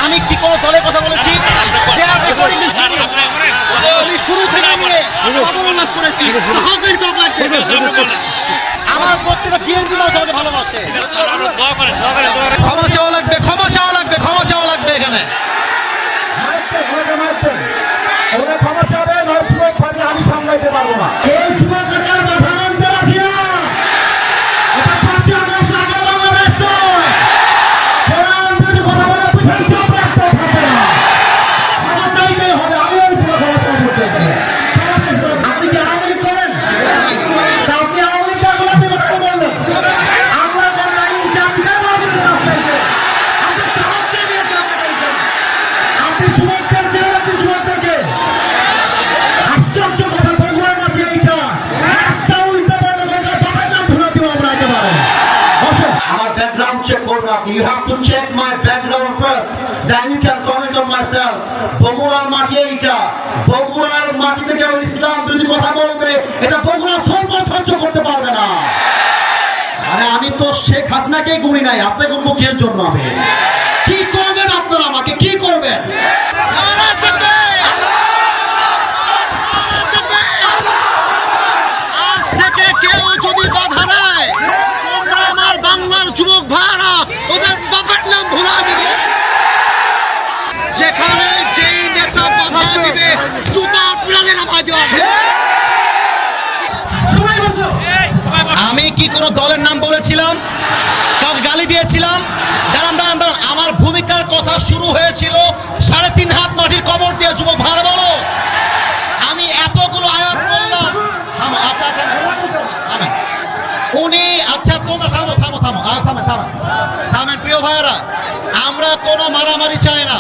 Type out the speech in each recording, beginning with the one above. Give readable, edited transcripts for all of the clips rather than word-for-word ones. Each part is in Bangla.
আমি কি কোনো দলের কথা বলেছি? আমি শুরু থেকে নিয়ে অবমাননা করেছি। আমার প্রত্যেকটা বিএনপি মানুষ আমাকে ভালোবাসে। ক্ষমা চাওয়া লাগবে, ক্ষমা চাওয়া লাগবে, ক্ষমা চাওয়া লাগবে এখানে। ক্ষমা চাবে আমি সামলাইতে পারবো না। এই যুবকের মাথা নামতে রাখি না। এটা 5 আগস্ট আগে বাংলাদেশ নয়। কোরআন যদি কথা বলে পিঠের চাপ রাখতে থাকে না। ক্ষমা চাইতেই হবে। আমি ওই পুরো ক্ষমা চাইতে চাই। আপনি কি আওয়ামী লীগ করেন? তা আপনি আওয়ামী লীগ দেখলে আপনি কথা বললেন। আল্লাহর কাছে আইন চাকরি কেন দিবেন আপনি? আপনি সাহসকে নিয়ে চাকরি আপনি যুবকদের জেলে আপনি যুবকদেরকে আশ্চর্য কথা বগুড়ার মাঝে এইটা একটা উল্টা বলে বাবার নাম ধরে দিব আমরা একেবারে। আমার ব্যাকগ্রাউন্ড চেক করবেন আপনি। You have to check my background first, then you can comment on myself. বগুড়ার মাটি এইটা, বগুড়ার মাটিতে কেউ ইসলাম বিরোধী কথা বলবে, এটা বগুড়া সহ্য করতে পারবে না। আরে আমি তো শেখ হাসিনাকেই গুনি নাই, আপনাকে মুখের জন্য আমি কি করবেন? আপনারা আমাকে কি করবেন? আজ থেকে কেউ যদি বাধা দেয়, তোমরা আমার বাংলার যুবক ভাইরা ওদের বাবার নাম ভুলা দিবে। যেখানে যেই নেতা বাধা দিবে জুতা প্রাণে নামাই দেওয়া হবে। আমি কি কোনো দলের নাম বলেছিলাম? কাউকে গালি দিয়েছিলাম? দাঁড়ান দাঁড়ান দাঁড়ান, আমার ভূমিকার কথা শুরু হয়েছিল 3.5 হাত মাটির কবর দিয়ে। যুবক ভালো বলো, আমি এতগুলো আয়াত বললাম। থামো, আচ্ছা থামেন উনি। আচ্ছা তোমরা থামো থামো থামো থামেন থামেন থামেন। প্রিয় ভাইয়েরা, আমরা কোনো মারামারি চাই না।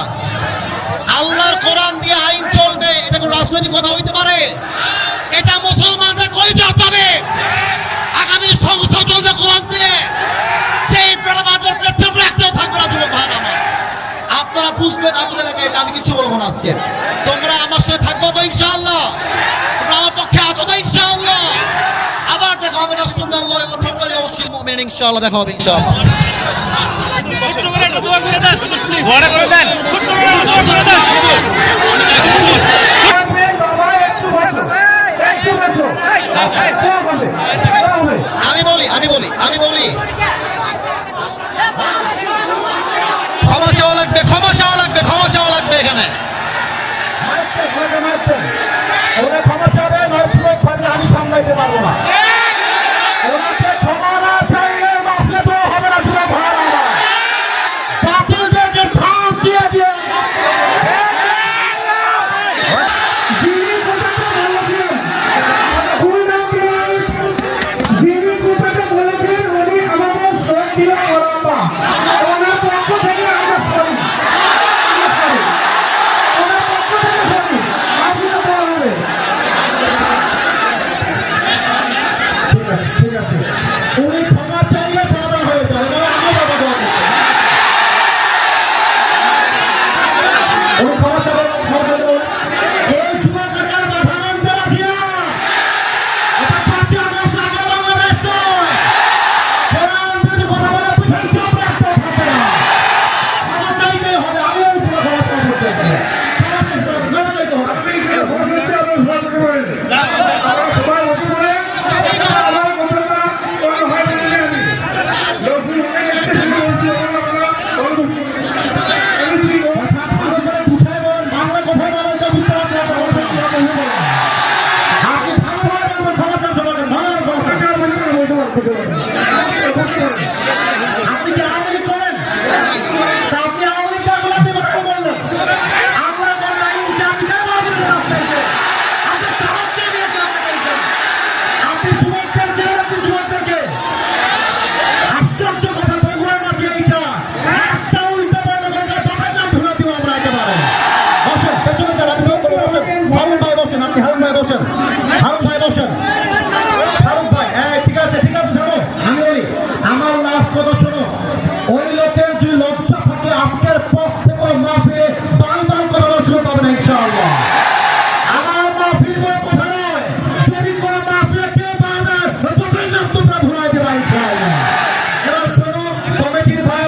আল্লাহর কোরআন দিয়ে আইন চলবে, এটা কোনো রাজনৈতিক কথা হইতে পারে? এটা মুসলমানদের কই যেতে হবে। আগামী সংসদ চলবে কোরআন দিয়ে। যেই বেড়াবাদের পেছন রাখতেও থাকবে না যুবক ভাইয়েরা আমার। আপনারা বুঝবেন আমাদের এলাকায়, এটা আমি কিছু বলবো না আজকে। তোমরা আমার সঙ্গে থাকবো তো ইনশাআল্লাহ? তোমরা আমার পক্ষে আছো তো ইনশাআল্লাহ? আবার দেখা হবে রাসূলুল্লাহ ওয়া তাওয়াক্কাল ওয়াসিল মুমিনিন। ইনশাআল্লাহ দেখা হবে ইনশাআল্লাহ। আমি বলি ক্ষমা চাওয়া লাগবে, ক্ষমা চাওয়া লাগবে, ক্ষমা চাওয়া লাগবে এখানে। ক্ষমা চাবে আমি সামলাইতে পারবো না। ওনাকে ক্ষমা না চাইলে মাফলে তো হবে না। যুবক ভাইরা বাতিলদেরকে ছাপ দিয়ে দিয়ে ঠিক আছে, উনি ক্ষমা চাইলে সমাধান হয়ে যাবে। উনি ক্ষমা চাইলে এই যুবকের মাথা নামতে রাখি না। এটা 5 আগস্ট আগে বাংলাদেশ নয়। কোরআন যদি কথা বলে পিঠের চাপ রাখতে থাকে না। ক্ষমা চাইতেই হবে। আমি ওই পুরো ক্ষমা চাইতে চাই। ক্ষমা চাইতে হবে। আপনি কি আওয়ামী লীগ করেন? তা আপনি আওয়ামী লীগ দেখলে আপনি কথা বললেন। আল্লাহর কাছে আইন চাকরি কেন দিবেন আপনি? আপনি সাহসকে নিয়ে চাকরি আপনি যুবকদের জেলে আপনি যুবকদেরকে আশ্চর্য কথা বগুড়ার মাঝে এইটা একটা উল্টা বলে বাবার নাম ধরে দিব আমরা একেবারে। বসেন, পেছনে যান, আপনি বসেন। হারুন ভাই বসেন, আপনি হারুন ভাই বসেন। হারুন ভাই বসেন। হারুন ভাই ঠিক আছে ঠিক আছে জানো। আমি বলি আমার লাস্ট কথা শোনো। ওই লোকের যে লজ্জা থাকে আজকের পর থেকে মাহফিলে বাল বাল করানোর সুযোগ পাবে না ইনশাআল্লাহ। আমার মাহফিল বলে কথা নয়। যদি কোনো মাহফিলে কেউ বাধা তোমরা ঘুরাই দেবা ইনশাআল্লাহ। এবার শোনো কমিটির ভাই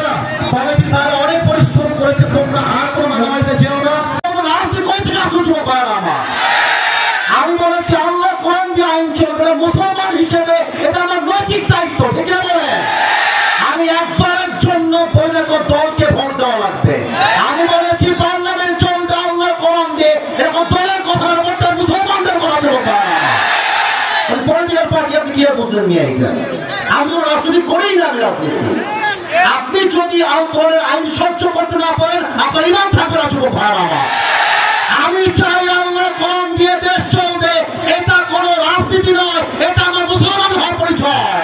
করছিলেন মিয়া এটা? আমি তো রাজনীতি করেই না, আমি রাজনীতি। আপনি যদি আল্লাহর আইন সহ্য করতে না পারেন, আপনার ইমান থাকবে না যুবক ভাইরা আমার। আমি চাই আল্লাহর কোরআন দিয়ে দেশ চলবে, এটা কোনো রাজনীতি নয়, এটা আমার মুসলমান হওয়ার পরিচয়।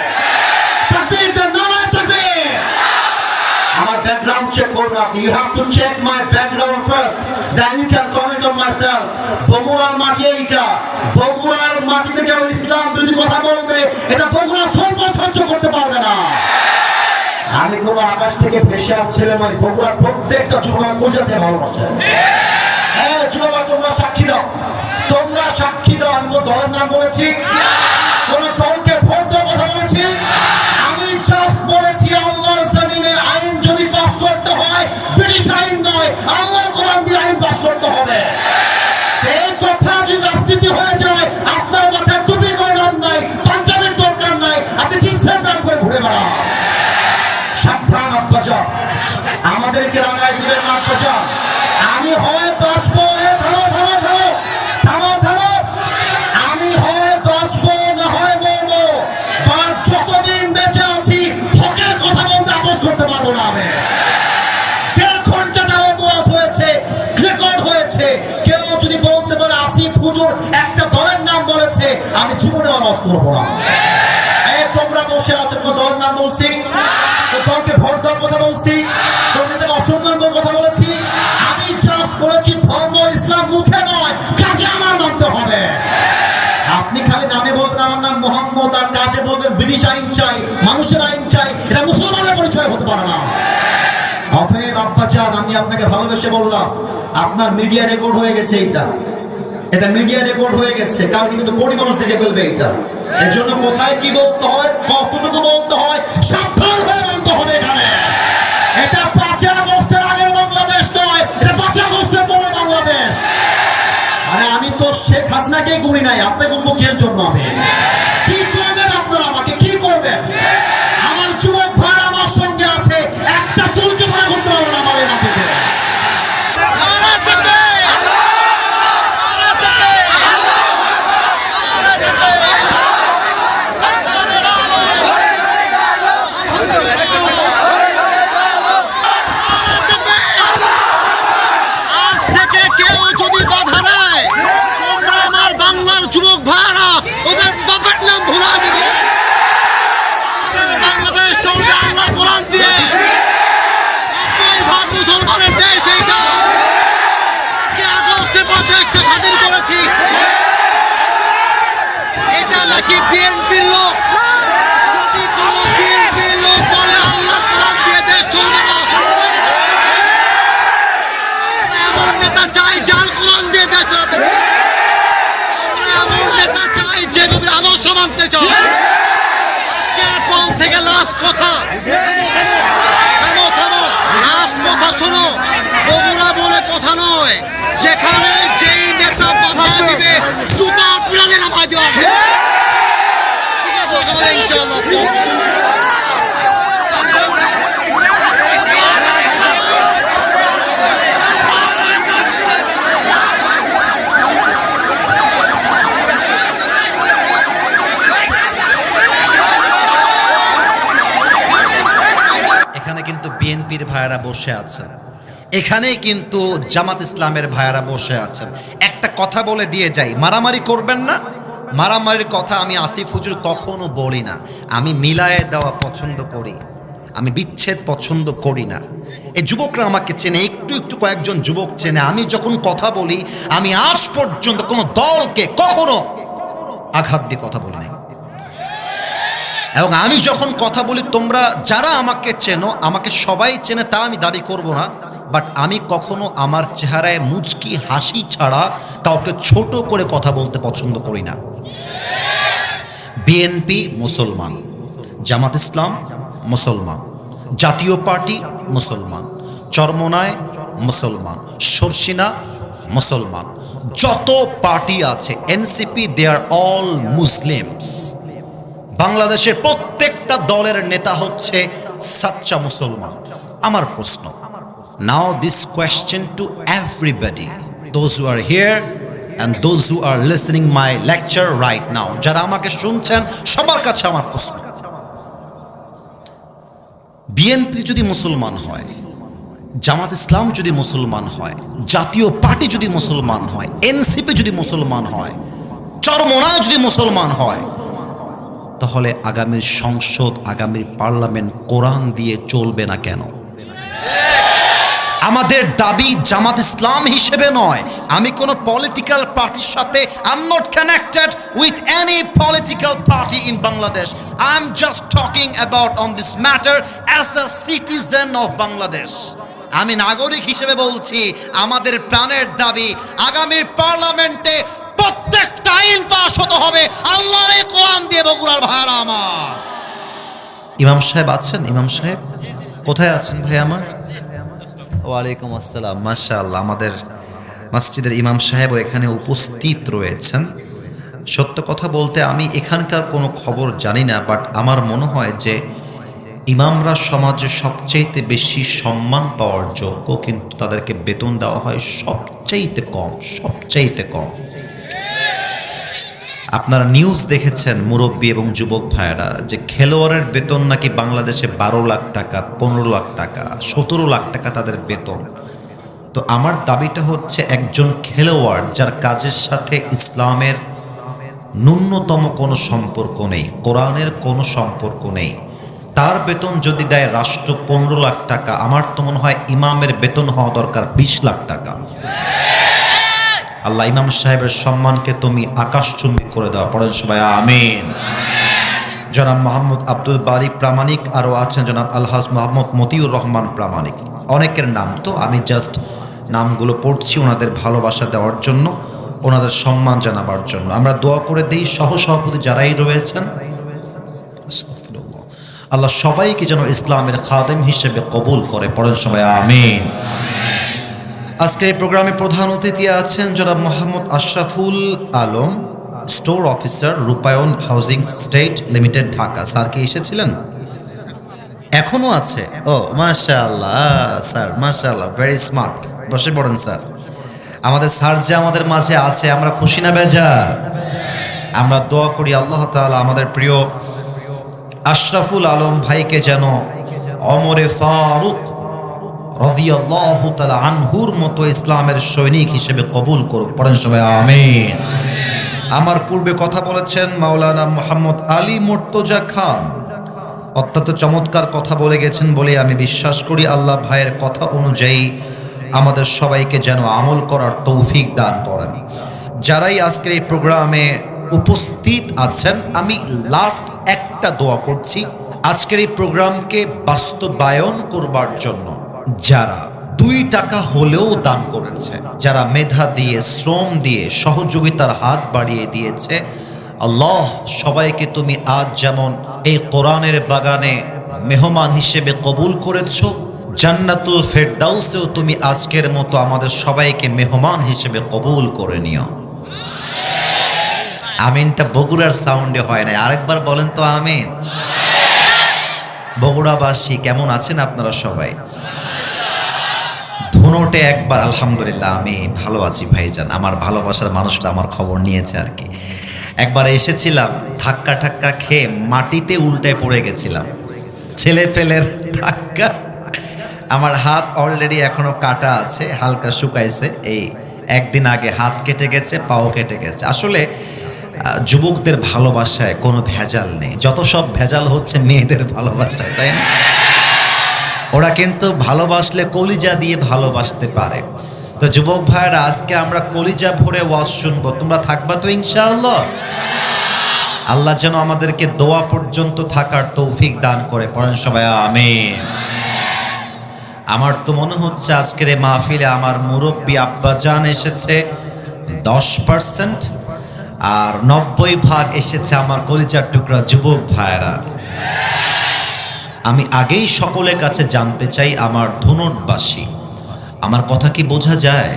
তাকবীর দেন, নারায়ে তাকবীর। আমার ব্যাকগ্রাউন্ড চেক করবেন আপনি। You have to check my background first, then you can comment on myself. বগুড়ার মাটি এইটা, বগুড়ার মাটিতে কেউ ইসলাম বিরোধী কথা বলবে, এটা বগুড়া সরকার সহ্য করতে পারবে না। আমি কোনো আকাশ থেকে ভেসে আসছিলাম, ওই বগুড়ার প্রত্যেকটা যুবক পূজাতে ভালোবাসে। হ্যাঁ যুবক, তোমরা সাক্ষী দাও, তোমরা সাক্ষী দাও। আমি কোন দলের নাম বলেছি? কোন দলকে ভোট দেওয়ার কথা বলেছি? আমি জাস্ট বলেছি আল্লাহর জমিনে আইন যদি পাস করতে হয়, ব্রিটিশ আইন নয়, আল্লাহর কোরআন দিয়ে আইন পাস করতে হবে। এই কথা যদি রাজনীতি হয়ে যায়, আপনার মাথায় টুপি গরম নাই, পাঞ্জাবের দরকার নাই, আপনি জিন্সের প্যান্ট পরে ঘুরে বেড়ান। সাবধান আব্বাজান, আমাদেরকে রাগায় দিবেন না আব্বাজান। আমি হয় বাঁচবো, থামো থামো থামো থামো থামো, আমি হয় বাঁচবো না হয় মরবো। আর যতদিন বেঁচে আছি হকের কথা বলতে আপোষ করতে পারবো না। আমি 1.5 ঘন্টা যাবত ওয়াজ হয়েছে, রেকর্ড হয়েছে। কেউ যদি বলতে পারে আসিফ হুজুর একটা দলের নাম বলেছে, আমি জীবনে ওয়াজ করবো না। এই তোমরা বসে আছো, কোন দলের নাম বলছি? দলকে ভোট দেওয়ার কথা বলছি? দলকে অসম্মান করার কথা বলেছি? আমি জাস্ট বলেছি ধর্ম ইসলাম মুখে নয়, কাজে আমার মানতে হবে। আপনি খালি নামে বলবেন আমার নাম মোহাম্মদ, আর কাজে বলবেন ব্রিটিশ আইন চাই, মানুষের আইন চাই, এটা মুসলমানের পরিচয় হতে পারে না। অতএব আব্বাজান, আমি আপনাকে ভালোবেসে বললাম, আপনার মিডিয়া রেকর্ড হয়ে গেছে। এটা মিডিয়া রেকর্ড হয়ে গেছে, কারণ কিন্তু কোটি মানুষ দেখে ফেলবে এটা। এর জন্য কোথায় কি বলতে হয়, কতটুকু বলতে হয়, সাবধান হয়ে বলতে হবে। এখানে এটা 5 আগস্টের আগের বাংলাদেশ নয়, এটা 5 আগস্টের পরে বাংলাদেশ। আরে আমি তো শেখ হাসিনাকে গুনি নাই, আপনাকে গুনবো কিসের জন্য? আমি কি করবেন আপনারা, আমাকে কি করবেন? আমার যুবক ভাই আমার সঙ্গে আছে, একটা চুলকে ভয় করতে পারবো না আমার এই মাটিতে। যুবক ভাইরা ওদের বাপের নাম ভুলা দিবে। বাংলাদেশ চলবে আল্লাহ কোরআন দিয়ে। মুসলমানের দেশ এইটা। 5 আগস্টের পর দেশটা স্বাধীন করেছি। এটা নাকি বিএনপির লোক? যদি কোনো বিএনপির লোক বলে আল্লাহ কোরআন দিয়ে দেশ চলবে না, এমন নেতা চাই যার কোরআন দিয়ে দেশ চালাতে চায়, এমন নেতা চাই যে নবীর আদর্শ মানতে চায়। আজকের পর থেকে লাস্ট কথা, থামো থামো, লাস্ট কথা শোনো। বগুড়া বলে কথা নয়, যেখানে যেই নেতা বাধা দিবে জুতা পিড়ালে নামাই দেওয়া হবে। ঠিক আছে, তাহলে ইনশাআল্লাহ। এখানে কিন্তু বিএনপির ভাইয়েরা বসে আছেন, এখানেই কিন্তু জামাত ইসলামের ভাইয়েরা বসে আছেন। একটা কথা বলে দিয়ে যাই, মারামারি করবেন না। মারামারির কথা আমি আসিফ হুজুর কখনো বলি না। আমি মিলায়ে দেওয়া পছন্দ করি, আমি বিচ্ছেদ পছন্দ করি না। এই যুবকরা আমাকে চেনে, একটু একটু কয়েকজন যুবক চেনে। আমি যখন কথা বলি, আমি আজ পর্যন্ত কোনো দলকে কখনো আঘাত দিয়ে কথা বলি নাই। এবং আমি যখন কথা বলি, তোমরা যারা আমাকে চেনো, আমাকে সবাই চেনে তা আমি দাবি করব না, বাট আমি কখনো আমার চেহারায় মুচকি হাসি ছাড়া কাউকে ছোট করে কথা বলতে পছন্দ করি না। বিএনপি মুসলমান, জামাত ইসলাম মুসলমান, জাতীয় পার্টি মুসলমান, চরমোনাই মুসলমান, শর্ষিনা মুসলমান, যত পার্টি আছে NCP, they are all Muslims. বাংলাদেশের প্রত্যেকটা দলের নেতা হচ্ছে সাচ্চা মুসলমান। আমার প্রশ্ন, now this question to everybody, those who are here and those who are listening my lecture right now, যারা আমাকে শুনছেন সবার কাছে আমার প্রশ্ন, বিএনপি যদি মুসলমান হয়, জামাত ইসলাম যদি মুসলমান হয়, জাতীয় পার্টি যদি মুসলমান হয়, এনসিপি যদি মুসলমান হয়, চরমোনাই যদি মুসলমান হয়, তাহলে আগামীর সংসদ, আগামীর পার্লামেন্ট কোরআন দিয়ে চলবে না কেন? আমাদের দাবি জামাত ইসলাম হিসেবে নয়, আমি কোনো পলিটিক্যাল পার্টির সাথে I am not connected with any political party in Bangladesh. I am just talking about on this matter as a citizen of Bangladesh. আমি নাগরিক হিসেবে বলছি, আমাদের প্রাণের দাবি আগামীর পার্লামেন্টে প্রত্যেকটা আইন পাস হতে হবে আল্লাহর এই কোরআন দিয়ে। বগুড়ার ভাইরা আমার, ইমাম সাহেব আছেন? ইমাম সাহেব কোথায় আছেন ভাই আমার? ওয়ালাইকুম আসসালাম, মাশাআল্লাহ। আমাদের মসজিদের ইমাম সাহেবও এখানে উপস্থিত রয়েছেন। সত্য কথা বলতে আমি এখানকার কোনো খবর জানি না, বাট আমার মনে হয় যে ইমামরা সমাজে সবচেয়ে বেশি সম্মান পাওয়ার যোগ্য, কিন্তু তাদেরকে বেতন দেওয়া হয় সবচেয়ে কম, সবচেয়ে কম। আপনারা নিউজ দেখেছেন মুরব্বী এবং যুবক ভাইয়েরা, যে খেলোয়াড়ের বেতন নাকি বাংলাদেশে 12 লাখ টাকা, 15 লাখ টাকা, 17 লাখ টাকা তাদের বেতন। তো আমার দাবিটা হচ্ছে, একজন খেলোয়াড় যার কাজের সাথে ইসলামের ন্যূনতম কোনো সম্পর্ক নেই, কোরআনের কোনো সম্পর্ক নেই, তার বেতন যদি দেয় রাষ্ট্র 15 লাখ টাকা, আমার তো মনে হয় ইমামের বেতন হওয়া দরকার 20 লাখ টাকা। আল্লাহ ইমাম সাহেবের সম্মানকে তুমি আকাশচুম্বী করে দাও, পড়েন সবাই আমিন। জনাব মোহাম্মদ আব্দুল বারী প্রামাণিক, আরও আছেন জনাব আলহাজ মোহাম্মদ মতিউর রহমান প্রামাণিক। অনেকের নাম, তো আমি জাস্ট নামগুলো পড়ছি ওনাদের ভালোবাসা দেওয়ার জন্য, ওনাদের সম্মান জানাবার জন্য। আমরা দোয়া করে দিই সহসভাপতি যারাই রয়েছেন, আল্লাহ সবাইকে যেন ইসলামের খাদেম হিসেবে কবুল করে, পড়েন সবাই আমিন। আজকে এই প্রোগ্রামে প্রধান অতিথি আছেন জনাব মোহাম্মদ আশরাফুল আলম, স্টোর অফিসার, রূপায়ণ housing state limited, Dhaka. Sir কি এসেছিলেন? এখনো আছে? ও মাশাআল্লাহ স্যার, মাশাআল্লাহ, ভেরি স্মার্ট। বসে পড়েন স্যার। আমাদের স্যার যে আমাদের মাঝে আছে, আমরা খুশি না বেজার? আমরা দোয়া করি আল্লাহ তাআলা আমাদের প্রিয় আশরাফুল আলম ভাইকে যেন ওমরে ফারুক রাদিয়াল্লাহু তাআলা আনহুর মতো ইসলামের সৈনিক হিসেবে কবুল করুক, পড়েন সবাই আমিন। আমার পূর্বে কথা বলেছেন মাওলানা মোহাম্মদ আলী মুর্তজা খান, অত্যন্ত চমৎকার কথা বলে গেছেন বলে আমি বিশ্বাস করি। আল্লাহ ভাইয়ের কথা অনুযায়ী আমাদের সবাইকে যেন আমল করার তৌফিক দান করেন। যারাই আজকের এই প্রোগ্রামে উপস্থিত আছেন, আমি লাস্ট একটা দোয়া করছি আজকের এই প্রোগ্রামকে বাস্তবায়ন করবার জন্য। যারা 2 টাকা হলেও দান করেছে, যারা মেধা দিয়ে, শ্রম দিয়ে, সহযোগিতার হাত বাড়িয়ে দিয়েছে, আল্লাহ সবাইকে তুমি আজ যেমন এই কোরআনের বাগানে মেহমান হিসেবে কবুল করেছ, জান্নাতুল ফেরদাউসেও তুমি আজকের মতো আমাদের সবাইকে মেহমান হিসেবে কবুল করে নিও। আমিনটা বগুড়ার সাউন্ডে হয় না, আরেকবার বলেন তো আমিন। বগুড়াবাসী কেমন আছেন আপনারা সবাই? ধুনোটে একবার আলহামদুলিল্লাহ, আমি ভালো আছি ভাইজান। আমার ভালোবাসার মানুষটা আমার খবর নিয়েছে আর কি। একবার এসেছিলাম, ধাক্কা ঠাক্কা খেয়ে মাটিতে উল্টায় পড়ে গেছিলাম, ছেলে পেলের ধাক্কা। আমার হাত অলরেডি এখনো কাটা আছে, হালকা শুকাইছে। এই একদিন আগে হাত কেটে গেছে, পাও কেটে গেছে। আসলে যুবকদের ভালোবাসায় কোনো ভেজাল নেই, যত সব ভেজাল হচ্ছে মেয়েদের ভালোবাসায়, তাই না? ওরা কিন্তু ভালোবাসলে কলিজা দিয়ে ভালোবাসতে পারে। তো যুবক ভাইরা, আজকে আমরা কলিজা ভরে ওয়াজ শুনবো, তোমরা থাকবা তো ইনশাআল্লাহ? আল্লাহ যেন আমাদেরকে দোয়া পর্যন্ত থাকার তৌফিক দান করে, পড়েন সবাই আমিন। আমার তো মনে হচ্ছে আজকের এই মাহফিলে আমার মুরব্বী আব্বাজান এসেছে 10%, আর 90% এসেছে আমার কলিজার টুকরা যুবক ভাইরা। আমি আগেই সকলের কাছে জানতে চাই, আমার ধুনটবাসী, আমার কথা কি বোঝা যায়?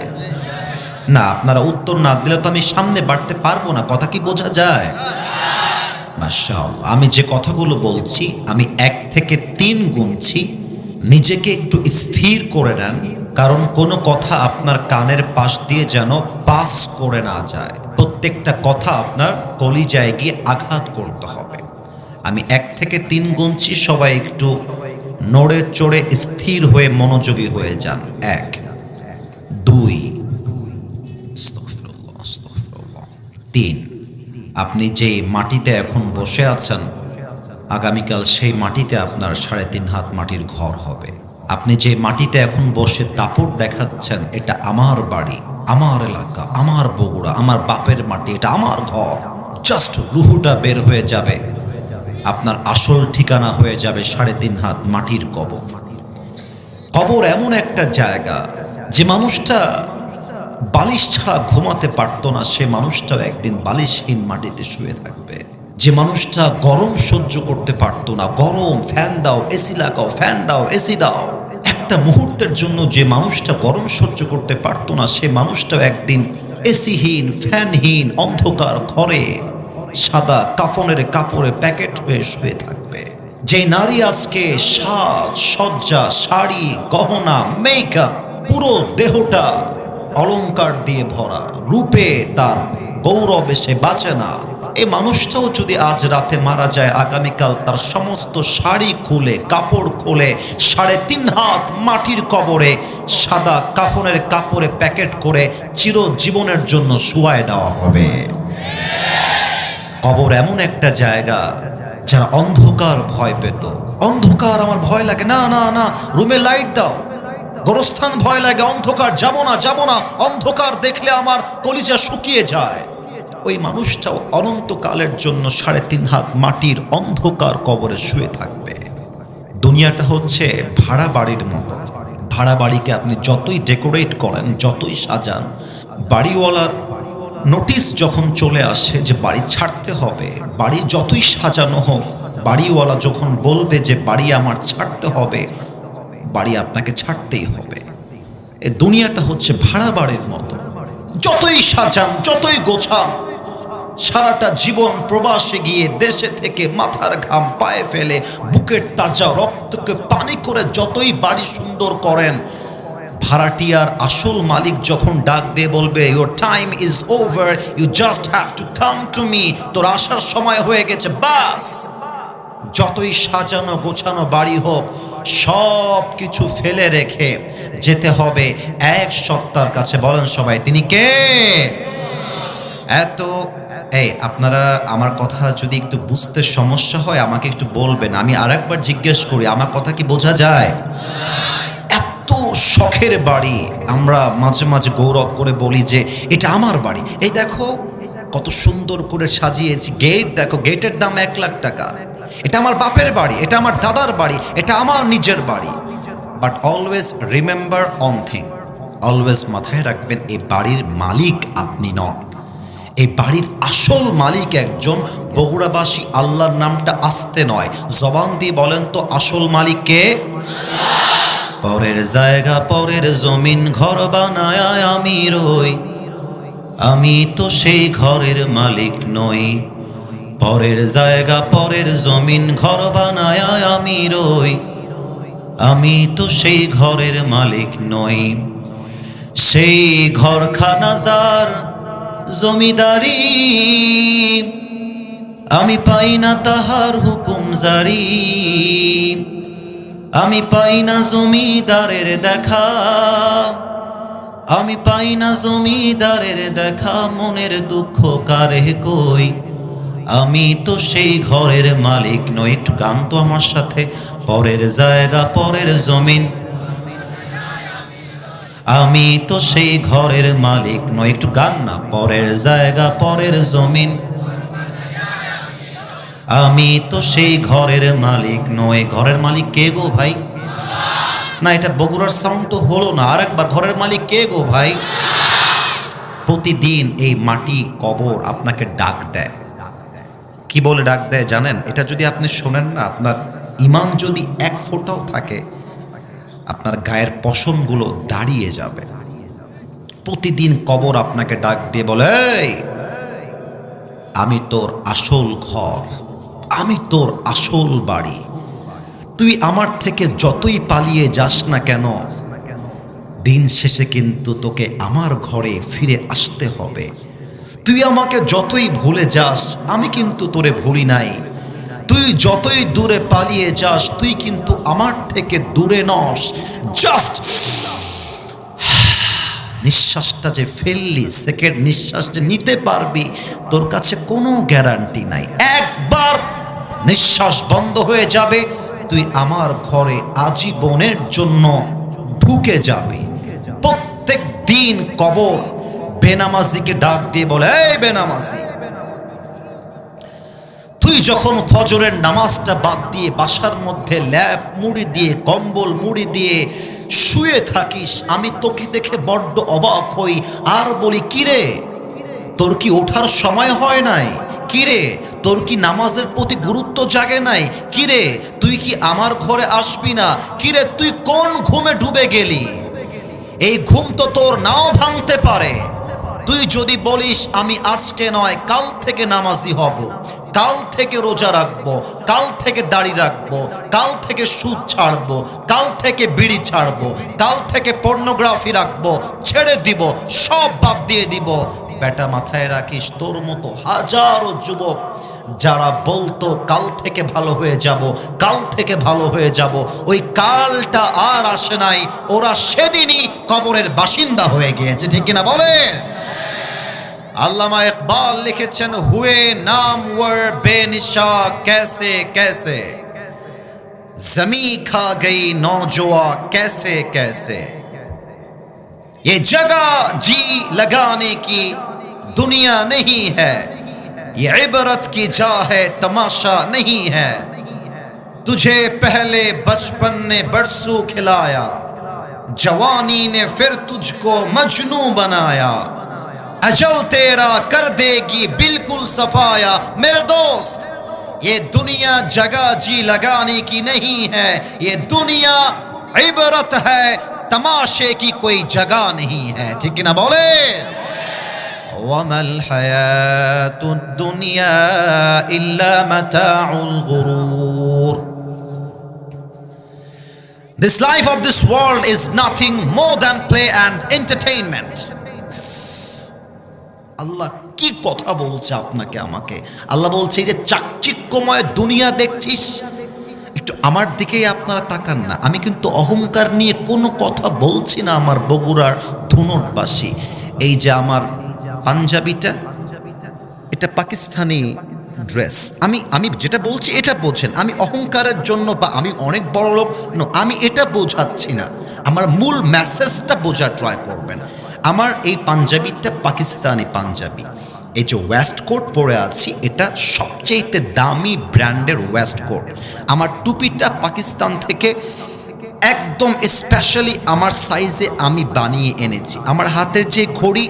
না, আপনারা উত্তর না দিলে তো আমি সামনে বাড়তে পারবো না। কথা কি বোঝা যায়? মাশাআল্লাহ। আমি যে কথাগুলো বলছি, আমি 1 থেকে 3 গুনছি, নিজেকে একটু স্থির করে নেন। কারণ কোনো কথা আপনার কানের পাশ দিয়ে যেন পাস করে না যায়। প্রত্যেকটা কথা আপনার কলিজায় গিয়ে আঘাত করতে হবে। আমি 1 থেকে 3 গুনছি, সবাই একটু নড়ে চড়ে স্থির হয়ে মনোযোগী হয়ে যান। 1, 2, 3। আপনি যেই মাটিতে এখন বসে আছেন, আগামীকাল সেই মাটিতে আপনার 3.5 হাত মাটির ঘর হবে। আপনি যে মাটিতে এখন বসে দাপট দেখাচ্ছেন, এটা আমার বাড়ি, আমার এলাকা, আমার বগুড়া, আমার বাপের মাটি, এটা আমার ঘর। জাস্ট রুহুটা বের হয়ে যাবে, আপনার আসল ঠিকানা হয়ে যাবে 3.5 হাত মাটির কবর। কবর এমন একটা জায়গা, যে মানুষটা বালিশ ছাড়া ঘুমাতে পারতো না, সে মানুষটাও একদিন বালিশহীন মাটিতে শুয়ে থাকবে। যে মানুষটা গরম সহ্য করতে পারতো না, গরম ফ্যান দাও, এসি লাগাও, ফ্যান দাও, এসি দাও, একটা মুহূর্তের জন্য যে মানুষটা গরম সহ্য করতে পারতো না, সে মানুষটাও একদিন এসিহীন, ফ্যানহীন অন্ধকার ঘরে সাদা কাফনের কাপড়ে প্যাকেট হয়ে শুয়ে থাকবে। যে নারী আজকে সাজ সজ্জা, শাড়ি, গহনা, মেকআপ, পুরো দেহটা অলংকার দিয়ে ভরা, রূপে তার গৌরবে সে বাঁচে না, এই মানুষটাও যদি আজ রাতে মারা যায়, আগামীকাল তার সমস্ত শাড়ি খুলে, কাপড় খুলে 3.5 হাত মাটির কবরে সাদা কাফনের কাপড়ে প্যাকেট করে চিরজীবনের জন্য শুয়ায় দেওয়া হবে। কবর এমন একটা জায়গা, যারা অন্ধকার ভয় পেত, অন্ধকার আমার ভয় লাগে, না না না, রুমে লাইট দাও। গোরস্থান ভয় লাগে, অন্ধকার, যাব না যাব না, অন্ধকার দেখলে আমার কলিজা শুকিয়ে যায়। ওই মানুষটাও অনন্তকালের জন্য 3.5 হাত মাটির অন্ধকার কবরে শুয়ে থাকবে। দুনিয়াটা হচ্ছে ভাড়া বাড়ির মতো। ভাড়া বাড়িকে আপনি যতই ডেকোরেট করেন, যতই সাজান, বাড়িওয়ালার নোটিশ যখন চলে আসে যে বাড়ি ছাড়তে হবে, বাড়ি যতই সাজানো হোক, বাড়িওয়ালা যখন বলবে যে বাড়ি আমার ছাড়তে হবে, বাড়ি আপনাকে ছাড়তেই হবে। এই দুনিয়াটা হচ্ছে ভাড়া বাড়ির মতো। যতই সাজান, যতই গোছান, সারাটা জীবন প্রবাসে গিয়ে দেশে থেকে মাথার ঘাম পায়ে ফেলে, বুকের তাজা রক্তকে পানি করে যতই বাড়ি সুন্দর করেন, ভাড়াটিয়ার আসল মালিক যখন ডাক দিয়ে বলবে your time is over, you just have to come to me, তোর আসার সময় হয়ে গেছে, বাস, যতই সাজানো গোছানো বাড়ি হোক, সব কিছু ফেলে রেখে যেতে হবে এক সত্তার কাছে। বলেন সবাই, তিনি কে? আপনারা আমার কথা যদি একটু বুঝতে সমস্যা হয় আমাকে একটু বলবেন, আমি আরেকবার জিজ্ঞেস করি, আমার কথা কি বোঝা যায়? এত শখের বাড়ি, আমরা মাঝে মাঝে গৌরব করে বলি যে এটা আমার বাড়ি, এই দেখো কত সুন্দর করে সাজিয়েছি, গেট দেখো, গেটের দাম 1 লাখ টাকা, এটা আমার বাপের বাড়ি, এটা আমার দাদার বাড়ি, এটা আমার নিজের বাড়ি। But always remember one thing, always মাথায় রাখবেন, এই বাড়ির মালিক আপনি নন। এই বাড়ির আসল মালিক একজন বগুড়াবাসী। আল্লাহর নামটা আসতে নয়, জবান দিয়ে বলেন তো, আসল মালিক কে? পরের জায়গা, পরের জমিন, ঘর বানায় আমি রই, আমি তো সেই ঘরের মালিক নই। পরের জায়গা, পরের জমিন, ঘর বানায় আমি রই, আমি তো সেই ঘরের মালিক নই। সেই ঘরখানা যার জমিদারি, আমি পাই না তাহার হুকুম জারি, আমি পাই না জমিদারের দেখা, আমি পাই না জমিদারের দেখা, মনের দুঃখ কারে কই, আমি তো সেই ঘরের মালিক নই। একটু গান তো আমার সাথে, পরের জায়গা, পরের জমিন, আমি তো সেই ঘরের মালিক নই। একটু গান না, পরের জায়গা, পরের জমিন, আমি তো সেই ঘরের মালিক নই। ঘরের মালিক কে গো ভাই? না, এটা বগুড়ার সাউন্ড তো হলো না, আরেকবার, ঘরের মালিক কে গো ভাই? প্রতিদিন এই মাটি কবর আপনাকে ডাক দেয়। কি বলে ডাক দেয় জানেন? এটা যদি আপনি শোনেন না, আপনার ঈমান যদি 1 ফোঁটাও থাকে, আপনার গায়ের পশমগুলো দাঁড়িয়ে যাবে। প্রতিদিন কবর আপনাকে ডাক দিয়ে বলে, আমি তোর আসল ঘর, আমি তোর আসল বাড়ি, তুই আমার থেকে যতই পালিয়ে যাস না কেন, দিন শেষে কিন্তু তোকে আমার ঘরে ফিরে আসতে হবে। তুই আমাকে যতই ভুলে যাস, আমি কিন্তু তোরে ভুলি নাই। তুই যতই দূরে পালিয়ে যাস, তুই কিন্তু আমার থেকে দূরে নস। জাস্ট নিঃশ্বাসটা যে ফেললি, সেকেন্ড নিঃশ্বাস যে নিতে পারবি, তোর কাছে কোনো গ্যারান্টি নাই। একবার নিঃশ্বাস বন্ধ হয়ে যাবে, তুই আমার ঘরে আজীবনের জন্য ঢুকে যাবে। প্রত্যেক দিন কবর বেনামাজিকে ডাক দিয়ে বলে, এই বেনামাজি, তুই যখন ফজরের নামাজটা বাদ দিয়ে বাসার মধ্যে ল্যাপ মুড়ি দিয়ে, কম্বল মুড়ি দিয়ে শুয়ে থাকিস, আমি তোকে দেখে বড্ড অবাক হই আর বলি, কিরে তোর কি ওঠার সময় হয় নাই? কিরে তোর কি নামাজের প্রতি গুরুত্ব জাগে নাই? কিরে তুই কি আমার ঘরে আসবি না? কিরে তুই কোন ঘুমে ডুবে গেলি? এই ঘুম তো তোর নাও ভাঙতে পারে। তুই যদি বলিস আমি আজকে নয় কাল থেকে নামাজি হব, কাল থেকে রোজা রাখবো, কাল থেকে দাড়ি রাখবো, কাল থেকে সুদ ছাড়বো, কাল থেকে বিড়ি ছাড়বো, কাল থেকে পর্নোগ্রাফি রাখবো, ছেড়ে দিব, সব বাদ দিয়ে দিব, বেটা মাথায় রাখিস, তোর মতো হাজারো যুবক যারা বলতো কাল থেকে ভালো হয়ে যাব, কাল থেকে ভালো হয়ে যাব, ওই কালটা আর আসে নাই। ওরা সেদিনই কবরের বাসিন্দা হয়ে গিয়েছে, ঠিক কিনা বলে? আল্লামা ইকবাল লিখেছেন, হুয়ে নাম ওয়ার বেনিশা कैसे कैसे, जमी खा गई नौजवा कैसे कैसे, ये जगह जी लगाने की दुनिया नहीं है, ये इबरत की जा है तमाशा नहीं है, तुझे पहले बचपन ने बरसू खिलाया, जवानी ने फिर तुझको मजनू बनाया, अजल तेरा कर देगी बिल्कुल सफाया। मेरे दोस्त, ये दुनिया जगह जी लगाने की नहीं है, ये दुनिया इबरत है, तमाशे की कोई जगह नहीं है, ठीक है ना बोले? वमल हयातुद दुनिया इल्ला मताउल गुरूर। This life of this world is nothing more than play and entertainment. আল্লাহ কি কথা বলছে আপনাকে আমাকে? আল্লাহ বলছে, এই যে চাকচিক্যময় দুনিয়া দেখছিস, একটু আমার দিকেই আপনারা তাকান না। আমি কিন্তু অহংকার নিয়ে কোনো কথা বলছি না। আমার বগুড়ার ধুনটবাসী, এই যে আমার পাঞ্জাবিটা, এটা পাকিস্তানি ড্রেস। আমি যেটা বলছি এটা বোঝেন। আমি অহংকারের জন্য বা আমি অনেক বড় লোক, আমি এটা বোঝাচ্ছি না। আমার মূল মেসেজটা বোঝার ট্রাই করবেন। আমার এই পাঞ্জাবিটা পাকিস্তানি পাঞ্জাবি। এই যে ওয়েস্ট কোট পরে আছি, এটা সবচেয়ে দামি ব্র্যান্ডের ওয়েস্ট কোট। আমার টুপিটা পাকিস্তান থেকে একদম স্পেশালি আমার সাইজে আমি বানিয়ে এনেছি। আমার হাতের যে ঘড়ি,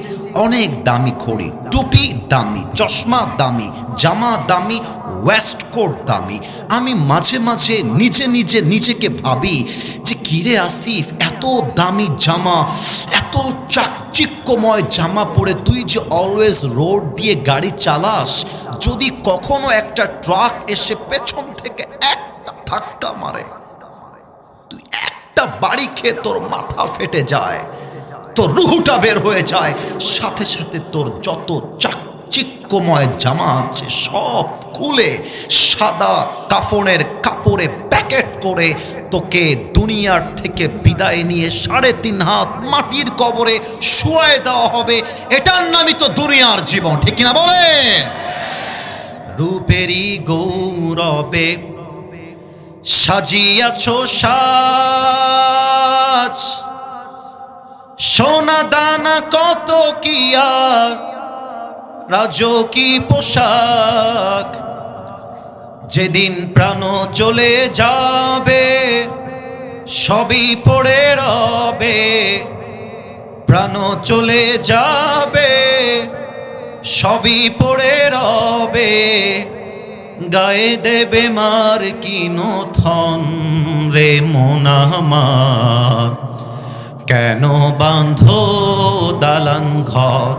অনেক দামি ঘড়ি, টুপি দামি, চশমা দামি, জামা দামি, ওয়েস্ট কোট দামি। আমি মাঝে মাঝে নিজেকে ভাবি যে কিরে আসিফ, এত দামি জামা, এত চাকচিক্যময় জামা পরে তুই যে অলওয়েজ রোড দিয়ে গাড়ি চালাস, যদি কখনো একটা ট্রাক এসে পেছন থেকে একটা ধাক্কা মারে, তুই একটা বাড়ি খেয়ে তোর মাথা ফেটে যায়, তোর রুহুটা বের হয়ে যায়, সাথে সাথে তোর যত চাকচিক্যময় জামা আছে সব খুলে সাদা কাফনের কাপড়ে প্যাকেট করে তোকে দুনিয়ার থেকে বিদায় নিয়ে 3.5 হাত মাটির কবরে শুয়ায় দেওয়া হবে। এটার নামই তো দুনিয়ার জীবন, ঠিক কিনা বলে? রূপেরই গৌরবে সাজিয়াছ সাজ, সোনা দানা কত কি আর রাজকী পোশাক, যেদিন প্রাণ চলে যাবে সবই পড়ে রবে, প্রাণ চলে যাবে সবই পড়ে রবে, গায়ে দেবে মার কিনো থন রে মন আমার, কেন বাঁধো দালান ঘর,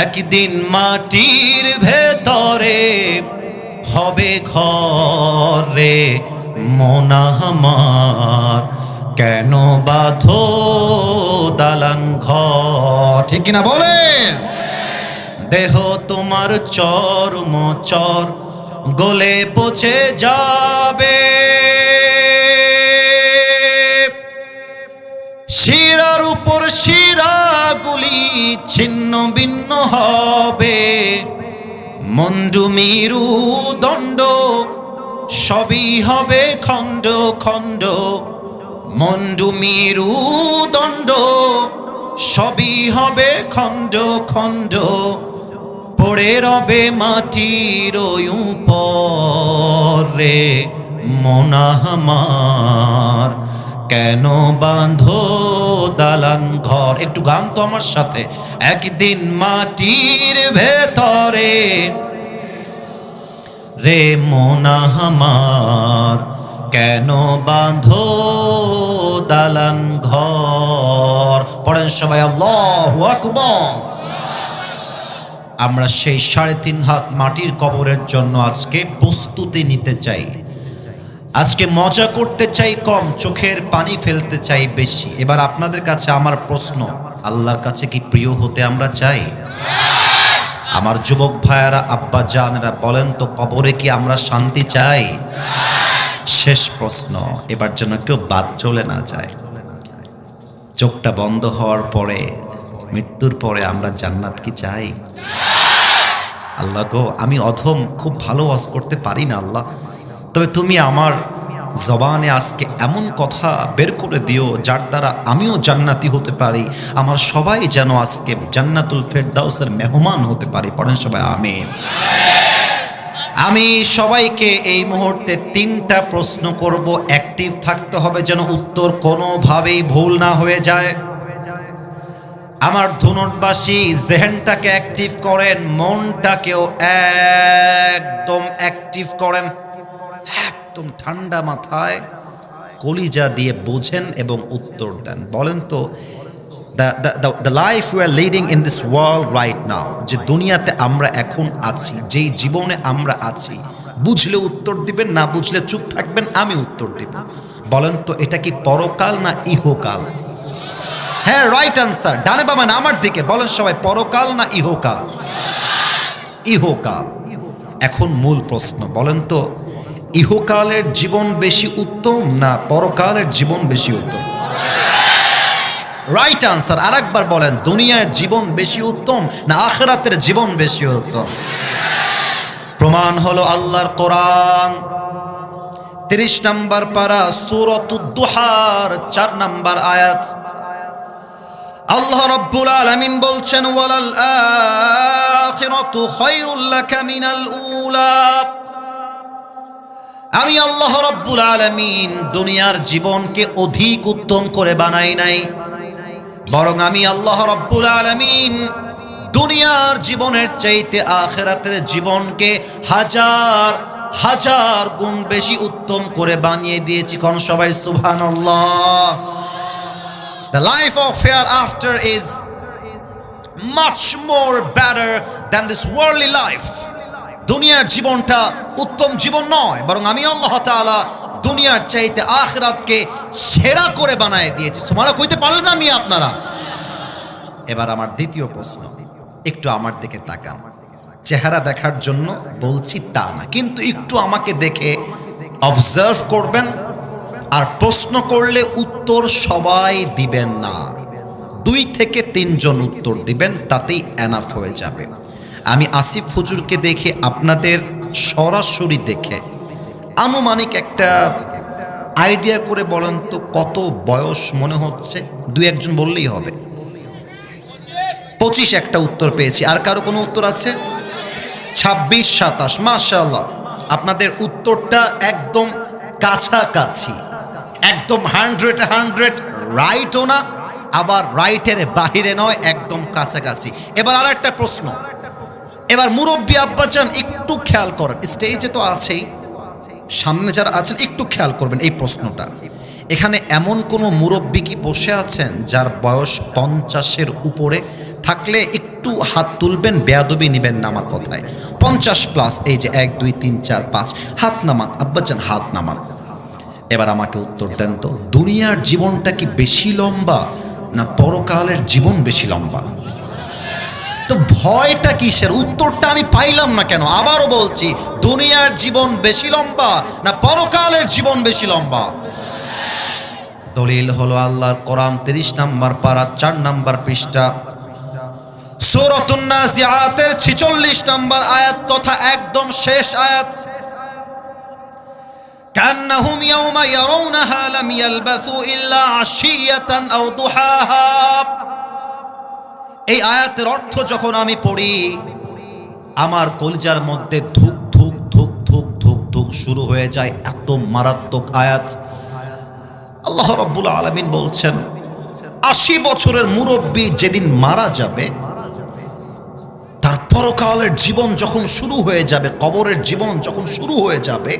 একদিন মাটির ভেতরে হবে ঘর রে মন আমার, কেন বাঁধো দালান ঘর, ঠিক কিনা বলেন? দেহ তোমার চর্ম চর গলে পচে যাবে, শিরার উপর শিরাগুলি ছিন্ন ভিন্ন হবে, মন্ডু মিরু দণ্ড সবই হবে খণ্ড খণ্ড, মন্ডু মিরু দণ্ড সবই হবে খণ্ড খণ্ড, পড়ে রবে মাটির উপরে মন আমার, কেন বাঁধো দালান ঘর। একটু গান তো আমার সাথে। একদিন মাটির ভেতরে রে মন আমার, কেন বাঁধো দালান ঘর। পড়েন সবাই আল্লাহু আকবার। আমরা সেই 3.5 হাত মাটির কবরের জন্য আজকে প্রস্তুতি নিতে চাই। আজকে মজা করতে চাই কম, চোখের পানি ফেলতে চাই বেশি। এবার আপনাদের কাছে আমার প্রশ্ন, আল্লাহর কাছে কি প্রিয় হতে আমরা চাই? আমার যুবক ভাইয়ারা, আব্বা জানেরা, বলেন তো কবরে কি আমরা শান্তি চাই? শেষ প্রশ্ন, এবার যেন কেউ বাদ চলে না যায়। চোখটা বন্ধ হওয়ার পরে, মৃত্যুর পরে আমরা জান্নাত কি চাই? আল্লাহ গো, আমি অধম, খুব ভালো ওয়াজ করতে পারি না আল্লাহ, তবে তুমি আমার জবানে আজকে এমন কথা বের করে দিও যার দ্বারা আমিও জান্নাতি হতে পারি, আমার সবাই যেন আজকে জান্নাতুল ফেরদাউসের মেহমান হতে পারি। পড়েন সবাই আমিন। আমি সবাইকে এই মুহূর্তে 3টা প্রশ্ন করব, অ্যাক্টিভ থাকতে হবে যেন উত্তর কোনোভাবেই ভুল না হয়ে যায়। আমার ধুনটবাসী জেহেনটাকে অ্যাক্টিভ করেন, মনটাকেও একদম অ্যাক্টিভ করেন, একদম ঠান্ডা মাথায় কলিজা দিয়ে বোঝেন এবং উত্তর দেন। বলেন তো, the life we are leading in this world right now, যে দুনিয়াতে আমরা এখন আছি, যেই জীবনে আমরা আছি, বুঝলে উত্তর দিবেন, না বুঝলে চুপ থাকবেন, আমি উত্তর দিব। বলেন তো, এটা কি পরকাল না ইহকাল? হ্যাঁ, রাইট আনসার, ডানে বামে না আমার দিকে বলেন সবাই, পরকাল না ইহকাল? ইহকাল। এখন মূল প্রশ্ন, বলেন তো ইহকালের জীবন বেশি উত্তম না পরকালের জীবন বেশি উত্তম? Right answer. আরেকবার বলেন, দুনিয়ার জীবন বেশি উত্তম না আখিরাতের জীবন বেশি উত্তম? প্রমাণ হলো আল্লাহর কোরআন 30 নম্বর পারা সূরাতুদ দুহার 4 নম্বর আয়াত। আল্লাহ রাব্বুল আলামিন বলছেন, ওয়ালাল আখিরাতু খায়রুল লাকা মিনাল উলা। আমি আল্লাহ রাব্বুল আলামিন দুনিয়ার জীবনকে অধিক উত্তম করে বানাই নাই, বরং আমি আল্লাহ রাব্বুল আলামিন দুনিয়ার জীবনের চাইতে আখিরাতের জীবনকে হাজার হাজার গুণ বেশি উত্তম করে বানিয়ে দিয়েছি। কোন সবাই সুবহানাল্লাহ। The life of hereafter is much more better than this worldly life. দুনিয়ার জীবনটা উত্তম জীবন নয়, বরং আমি আল্লাহ তাআলা দুনিয়ার চাইতে আখিরাতকে সেরা করে বানায় দিয়েছি। সুবহানাল্লাহ কইতে পারলেন না আমি আপনারা? এবার আমার দ্বিতীয় প্রশ্ন, একটু আমার দিকে তাকান। চেহারা দেখার জন্য বলছি তা না, কিন্তু একটু আমাকে দেখে অবজার্ভ করবেন। আর প্রশ্ন করলে উত্তর সবাই দিবেন না, 2 থেকে 3 জন উত্তর দিবেন, তাতেই এনাফ হয়ে যাবে। আমি আসিফ হুজুরকে দেখে, আপনাদের সরাসরি দেখে আনুমানিক একটা আইডিয়া করে বলেন তো কত বয়স মনে হচ্ছে? 2-1 জন বললেই হবে। 25 একটা উত্তর পেয়েছি। আর কারো কোনো উত্তর আছে? 26-27। মাশাআল্লাহ, আপনাদের উত্তরটা একদম কাছাকাছি, একদম 100 রাইটও না, আবার রাইটের বাহিরে নয়, একদম কাছাকাছি। এবার আর একটা প্রশ্ন, এবার মুরব্বী আব্বাজান একটু খেয়াল করেন, স্টেজে তো আছেই, সামনে যারা আছেন একটু খেয়াল করবেন এই প্রশ্নটা। এখানে এমন কোনো মুরব্বী কি বসে আছেন যার বয়স 50-এর উপরে? থাকলে একটু হাত তুলবেন, বেয়াদবি নেবেন না আমার কথায়। 50+, এই যে 1 2 3 4 5, হাত নামান আব্বাজান, হাত নামান। এবার আমাকে উত্তর দেন তো, দুনিয়ার জীবনটা কি বেশি লম্বা না পরকালের জীবন বেশি লম্বা? তো ভয়টা কিসের? উত্তরটা আমি পাইলাম না কেন? আবারও বলছি, দুনিয়ার জীবন বেশি লম্বা না পরকালের জীবন বেশি লম্বা? দলিল হলো আল্লাহর কোরআন 30 নম্বর পারা 4 নম্বর পৃষ্ঠা সূরাতুন নাজিআতের 46 নম্বর আয়াত তথা একদম শেষ আয়াত। কান্নাহুম ইয়াওমা ইয়ারাউনাহা লাম ইয়ালবাথু ইল্লা আশিয়াতান আও দুহাহা। এই আয়াতের অর্থ যখন আমি পড়ি, আমার কলিজার মধ্যে ধুক ধুক ধুক ধুক ধুক ধুক শুরু হয়ে যায়। এত মারাত্মক আয়াত। আল্লাহ রাব্বুল আলামিন বলছেন, 80 বছরের মুরব্বী যেদিন মারা যাবে, তার পরকালের জীবন যখন শুরু হয়ে যাবে, কবরের জীবন যখন শুরু হয়ে যাবে,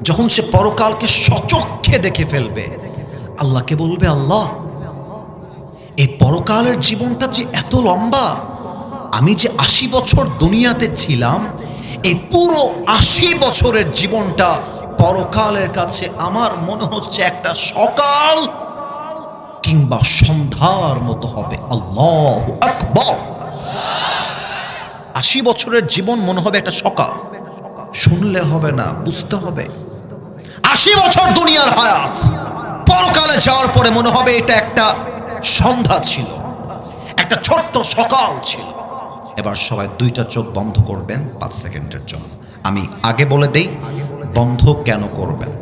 যখন সে পরকালকে সচক্ষে দেখে ফেলবে, আল্লাহকে বলবে, আল্লাহ, এই পরকালের জীবনটা যে এত লম্বা, আমি যে 80 বছর দুনিয়াতে ছিলাম, এই পুরো 80 বছরের জীবনটা পরকালের কাছে আমার মনে হচ্ছে একটা সকাল কিংবা সন্ধ্যার মতো হবে। আল্লাহু আকবার। 80 বছরের জীবন মনে হবে একটা সকাল। শুনলে হবে না, বুঝতে হবে। 80 বছর দুনিয়ার হায়াত, পরকালে যাওয়ার পরে মনে হবে এটা একটা সন্ধ্যা ছিল, একটা ছোট্ট সকাল ছিল। এবার সবাই 2টা চোখ বন্ধ করবেন 5 সেকেন্ডের জন্য। আমি আগে বলে দেই বন্ধ কেন করবেন।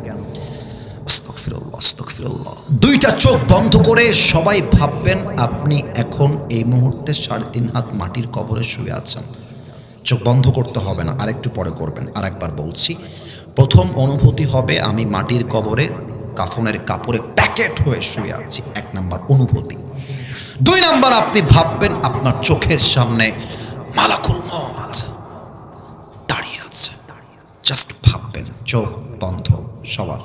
আস্তাগফিরুল্লাহ, আস্তাগফিরুল্লাহ। 2টা চোখ বন্ধ করে সবাই ভাববেন আপনি এখন এই মুহূর্তে 3.5 হাত মাটির কবরে শুয়ে আছেন। চোখ বন্ধ করতে হবে না, আরেকটু পরে করবেন। আরেকবার বলছি, প্রথম অনুভূতি হবে আমি মাটির কবরে কাফনের কাপড়ে প্যাকেট হয়ে শুয়ে আছি, 1 নাম্বার অনুভূতি। 2 নাম্বার, আপনি ভাববেন আপনার চোখের সামনে মালাকুল মউত দাঁড়িয়ে আছে। জাস্ট ভাববেন, চোখ বন্ধ সবার।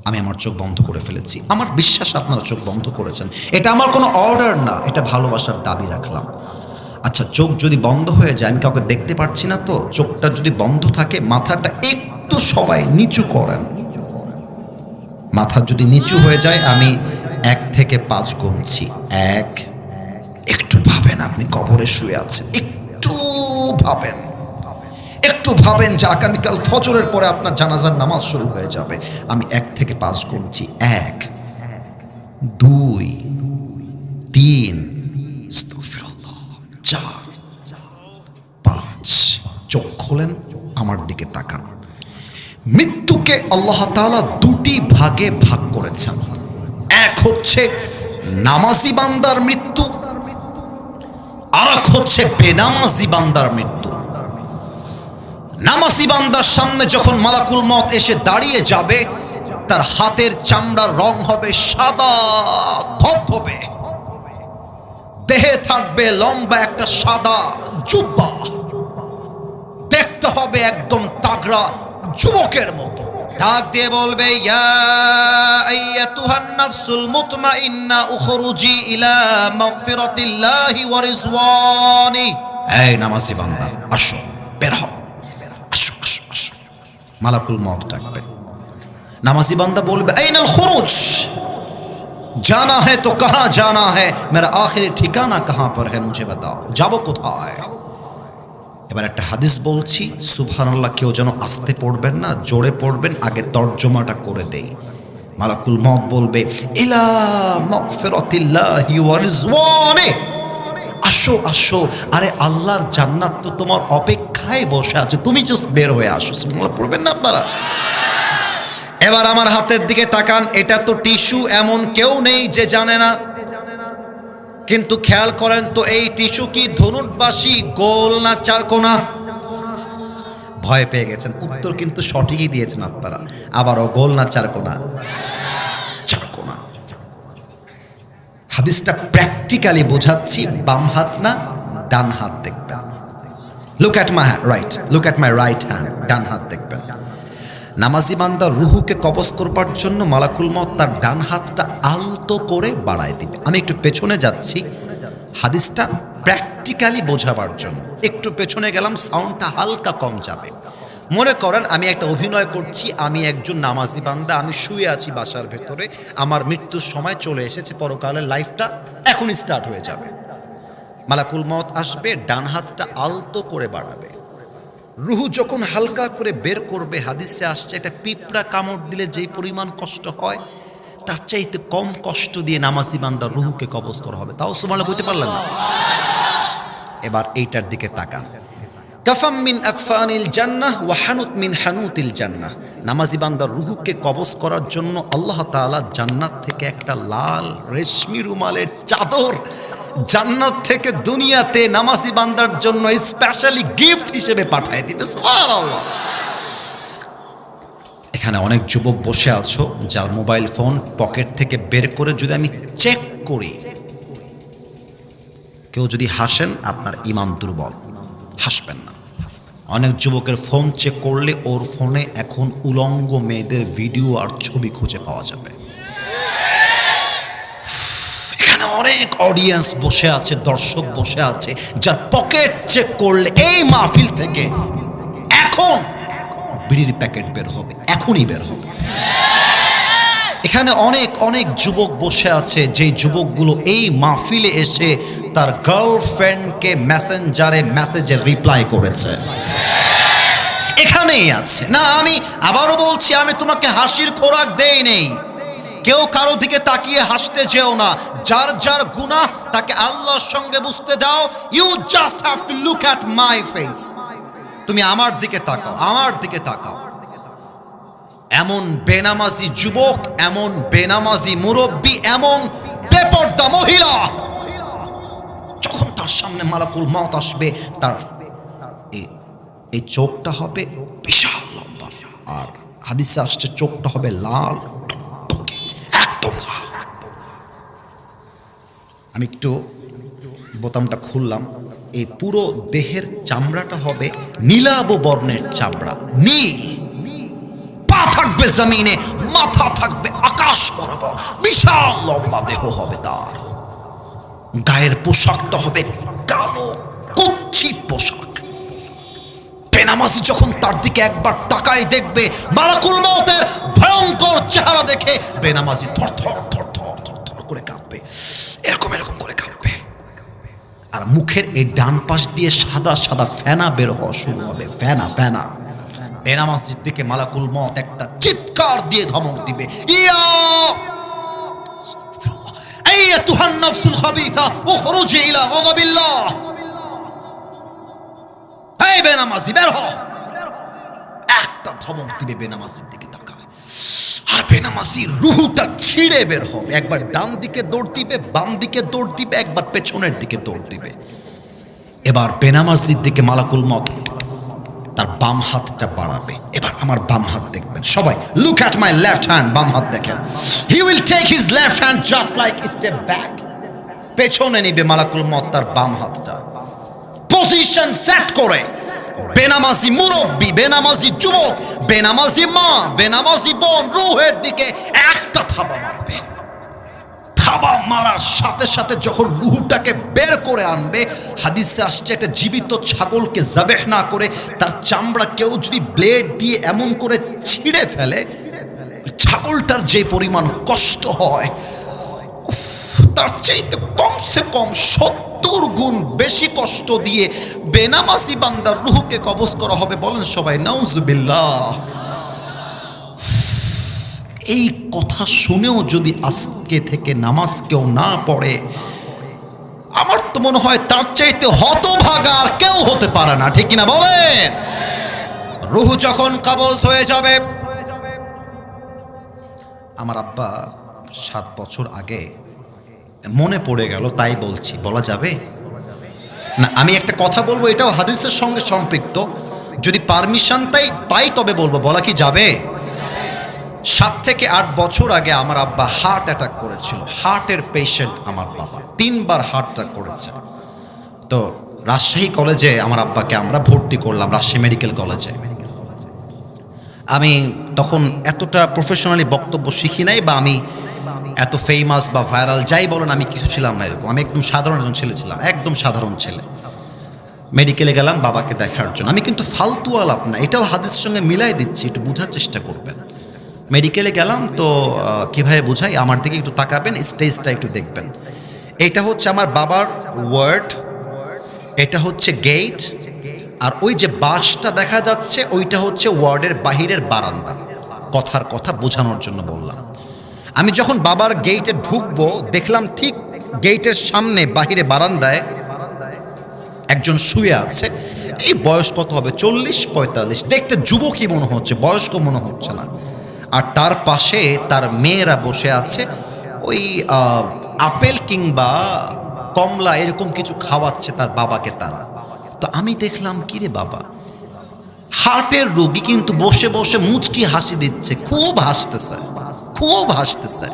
আমি আমার চোখ বন্ধ করে ফেলেছি। আমার বিশ্বাস আপনারা চোখ বন্ধ করেছেন। এটা আমার কোনো অর্ডার না, এটা ভালোবাসার দাবি রাখলাম। আচ্ছা, চোখ যদি বন্ধ হয়ে যায়, আমি কাউকে দেখতে পাচ্ছি না তো, চোখটা যদি বন্ধ থাকে মাথাটা একটু সবাই নিচু করেন। মাথা যদি নিচু হয়ে যায়, আমি 1 থেকে 5 গুনছি। 1, একটু ভাবেন আপনি কবরে শুয়ে আছেন, একটু ভাবেন, একটু ভাবেন যে আগামীকাল ফজরের পরে আপনার জানাজার নামাজ শুরু হয়ে যাবে। আমি 1 থেকে 5 গুনছি। 1, 2, 3, 4, 5। চোখ খোলেন, আমার দিকে তাকান। মৃত্যুকে আল্লাহ তাআলা 2টি ভাগে ভাগ করেছেন। এক হচ্ছে নামাজি বান্দার মৃত্যু, আর এক হচ্ছে বেনামাজি বান্দার মৃত্যু। নামাজি বান্দার সামনে যখন মালাকুল মউত এসে দাঁড়িয়ে যাবে, তার হাতের চামড়ার রং হবে সাদা ধবধবে, দেহে থাকবে লম্বা একটা সাদা জুব্বা, দেখতে হবে একদম তাগড়া যুবকের মতো। ডাক দিয়ে বলবে, ইয়া আইয়াতুহান নাফসুল মুতমাইন্না উখরুজি ইলা মাগফিরাতিল্লাহি ওয়া রিজওয়ানি। এই নামাজি বান্দা, আসো, বের হও, আসো আসো আসো। মালাকুল মউত ডাকবে। নামাজি বান্দা বলবে, আইনাল খুরুজ, जाना है तो कहाँ जाना है, मेरा आखिरी ठिकाना कहाँ पर है, मुझे बताओ, যাবো কোথায়। এবার একটা হাদিস বলছি, সুবহানাল্লাহ, কেউ যেন আস্তে পড়বেন না, জোরে পড়বেন। আগে তর্জমাটা করে দেই। মালাকুল মউত বলবে, ইলা মাগফিরাতিল্লাহি ওয়া রিজওয়ানি, আসো আসো, আরে আল্লাহর জান্নাত তো তোমার অপেক্ষায় বসে আছে, তুমি জাস্ট বের হয়ে আসো। সুবহানাল্লাহ পড়বেন না আপনারা? এবার আমার হাতের দিকে তাকান। এটা তো টিস্যু, এমন কেউ নেই যে জানে না। কিন্তু খেয়াল করেন তো, এই টিস্যু কি ধনুটবাসী, গোল না চারকোনা? ভয় পেয়ে গেছেন, উত্তর কিন্তু সঠিকই দিয়েছেন আপনারা। আবারও, গোল না চারকোনা? চারকোনা। হাদিসটা প্র্যাকটিক্যালি বোঝাচ্ছি, বাম হাত না ডান হাত দেখবেন। Look at my right, look at my right hand, ডান হাত দেখবেন। নামাজি বান্দার রুহুকে কবজ করবার জন্য মালাকুল মউত তার ডান হাতটা আলতো করে বাড়ায় দিবে। আমি একটু পেছনে যাচ্ছি হাদিসটা প্র্যাকটিক্যালি বোঝাবার জন্য। একটু পেছনে গেলাম, সাউন্ডটা হালকা কম যাবে। মনে করেন আমি একটা অভিনয় করছি, আমি একজন নামাজি বান্দা, আমি শুয়ে আছি বাসার ভেতরে, আমার মৃত্যুর সময় চলে এসেছে, পরকালের লাইফটা এখনই স্টার্ট হয়ে যাবে। মালাকুল মউত আসবে, ডান হাতটা আলতো করে বাড়াবে, রুহু যখন হালকা করে বের করবে, হাদিসে আসছে একটা পিঁপড়া কামড় দিলে যেই পরিমাণ কষ্ট হয় তার চাইতে কম কষ্ট দিয়ে নামাজি বান্দার রুহুকে কবজ করা হবে। তাও সুবহানাল্লাহ বলতে পারলাম না। এবার এইটার দিকে তাকান। কাফাম মিন আকফানিল জান্নাহ ওয়া হানুত মিন হানুতিল জান্নাহ। নামাজি বান্দার রুহুকে কবজ করার জন্য আল্লাহ তাআলা জান্নাত থেকে একটা লাল রেশমি রুমালের চাদর জান্নাত থেকে দুনিয়াতে নামাজি বান্দার জন্য স্পেশালি গিফট হিসেবে পাঠিয়ে দিবে। সুবহানাল্লাহ। এখানে অনেক যুবক বসে আছো যার মোবাইল ফোন পকেট থেকে বের করে যদি আমি চেক করি, কেউ যদি হাসেন আপনার ঈমান দুর্বল, হাসবেন না। অনেক যুবকের ফোন চেক করলে ওর ফোনে এখন উলঙ্গ মেয়েদের ভিডিও আর ছবি খুঁজে পাওয়া যাবে। এখানে অনেক অডিয়েন্স বসে আছে, দর্শক বসে আছে যার পকেট চেক করলে এই মাহফিল থেকে এখন বিড়ির প্যাকেট বের হবে, এখনই বের হবে। এখানে অনেক অনেক যুবক বসে আছে যেই যুবকগুলো এই মাহফিলে এসে তার গার্লফ্রেন্ডকে মেসেঞ্জারে মেসেজে রিপ্লাই করেছে, এখানেই আছে। না, আমি আবারও বলছি, আমি তোমাকে হাসির খোরাক দেই নেই। কেউ কারো দিকে তাকিয়ে হাসতে যেও না। যার যার গুনাহ তাকে আল্লাহর সঙ্গে বুঝতে দাও। You just have to look at my face. তুমি আমার দিকে তাকাও, আমার দিকে তাকাও। এমন বেনামাজি যুবক, এমন বেনামাজি মুরব্বী, এমন বেপরদা মহিলা, যখন তার সামনে মালাকুল মউত আসবে, তার এই চোখটা হবে বিশাল লম্বা, আর হাদিসে আসছে চোখটা হবে লাল টকটকে, একদম লাল। আমি একটু বোতামটা খুললাম, এই পুরো দেহের চামড়াটা হবে নীলাভ বর্ণের চামড়া, নীল। পা থাকবে জমিনে, মাথা থাকবে আকাশ বরাবর, বিশাল লম্বা দেহ হবে তার। গায়ের পোশাকটা হবে কালো কুৎসিত পোশাক। বেনামাজি যখন তার দিকে একবার তাকায় দেখবে, মালাকুল মউতের ভয়ঙ্কর চেহারা দেখে বেনামাজি থরথর থরথর থরথর করে কাঁপবে, এরকম এরকম করে কাঁপবে। আর মুখের এই ডান পাশ দিয়ে সাদা সাদা ফেনা বের হওয়া শুরু হবে, ফেনা ফেনা। বেনামাজির দিকে মালাকুল মউত একটা চিৎকার দিয়ে ধমক দিবে, ইয়া আইয়াতুহান নাফসুল খাবিসা উখরুজি ইলা গাযাবিল্লাহ। এই বেনামাজি বের হ, একটা ধমক দিবে, বেনামাজির দিকে তাকায়, আর বেনামাজির রুহুটা ছিঁড়ে বের হবে। একবার ডান দিকে দৌড় দিবে, বাম দিকে দৌড় দিবে, একবার পেছনের দিকে দৌড় দিবে। এবার বেনামাজির দিকে মালাকুল মউত তার বাম হাতটা বাড়াবে। এবার আমার বাম হাত দেখবেন সবাই, look at my left hand. বাম হাত দেখেন। He will take his left hand just like step back, পেছনে নিবে মালাকুল মউত তার বাম হাতটা, পজিশন সেট করে। বেনামাজি মুরব্বী, বেনামাজি যুবক, বেনামাজি মা, বেনামাজি বোন রুহের দিকে একটা থাবা মারবে। থাবা মারার সাথে সাথে যখন রুহুটাকে বের করে আনবে, হাদিসে আসছে একটা জীবিত ছাগলকে জাবেহ না করে তার চামড়া কেউ যদি ব্লেড দিয়ে এমন করে ছিঁড়ে ফেলে, ছাগলটার যে পরিমাণ কষ্ট হয় তার চাইতে কমসে কম 70 গুণ বেশি কষ্ট দিয়ে বেনামাজি বান্দার রুহুকে কবজ করা হবে। বলেন সবাই নাউজুবিল্লাহ। এই কথা শুনেও যদি আজকে থেকে নামাজ কেউ না পড়ে, আমার তো মনে হয় তার চাইতে হতভাগা আর কেউ হতে পারে না, ঠিক কিনা বলেন? রুহু যখন কবজ হয়ে যাবে, আমার আব্বা 7 বছর আগে মনে পড়ে গেল, তাই বলছি, বলা যাবে না? আমি একটা কথা বলবো, এটাও হাদিসের সঙ্গে সম্পৃক্ত, যদি পারমিশন পাই তবে বলবো, বলা কি যাবে? 7 থেকে 8 বছর আগে আমার আব্বা হার্ট অ্যাটাক করেছিল। হার্টের পেশেন্ট আমার বাবা, 3 বার হার্ট অ্যাটাক করেছে। তো রাজশাহী কলেজে আমার আব্বাকে আমরা ভর্তি করলাম, রাজশাহী মেডিকেল কলেজে। আমি তখন এতটা প্রফেশনালি বক্তব্য শিখি নাই, বা আমি এত ফেমাস বা ভাইরাল যাই বলেন আমি কিছু ছিলাম না এরকম। আমি একদম সাধারণ একজন ছেলে ছিলাম, একদম সাধারণ ছেলে। মেডিকেলে গেলাম বাবাকে দেখার জন্য। আমি কিন্তু ফালতু আলাপ না, এটাও হাদিসের সঙ্গে মিলাই দিচ্ছি, একটু বোঝার চেষ্টা করবেন। মেডিকেলে গেলাম তো কীভাবে বোঝাই, আমার দিকে একটু তাকাবেন, স্টেজটা একটু দেখবেন। এটা হচ্ছে আমার বাবার ওয়ার্ড, এটা হচ্ছে গেট, আর ওই যে বাসটা দেখা যাচ্ছে ওইটা হচ্ছে ওয়ার্ডের বাহিরের বারান্দা। কথার কথা বোঝানোর জন্য বললাম। আমি যখন বাবার গেটে ঢুকবো দেখলাম ঠিক গেটের সামনে বাহিরে বারান্দায় একজন শুয়ে আছে। এই বয়স কত হবে, 40-45, দেখতে যুবকই মনে হচ্ছে, বয়স্ক মনে হচ্ছে না। আর তার পাশে তার মেয়েরা বসে আছে, ওই আপেল কিংবা কমলা এরকম কিছু খাওয়াচ্ছে তার বাবাকে তারা। তো আমি দেখলাম কি রে বাবা, হার্টের রোগী কিন্তু বসে বসে মুচকি হাসি দিচ্ছে, খুব হাসতেছে, খুব হাসতেছে।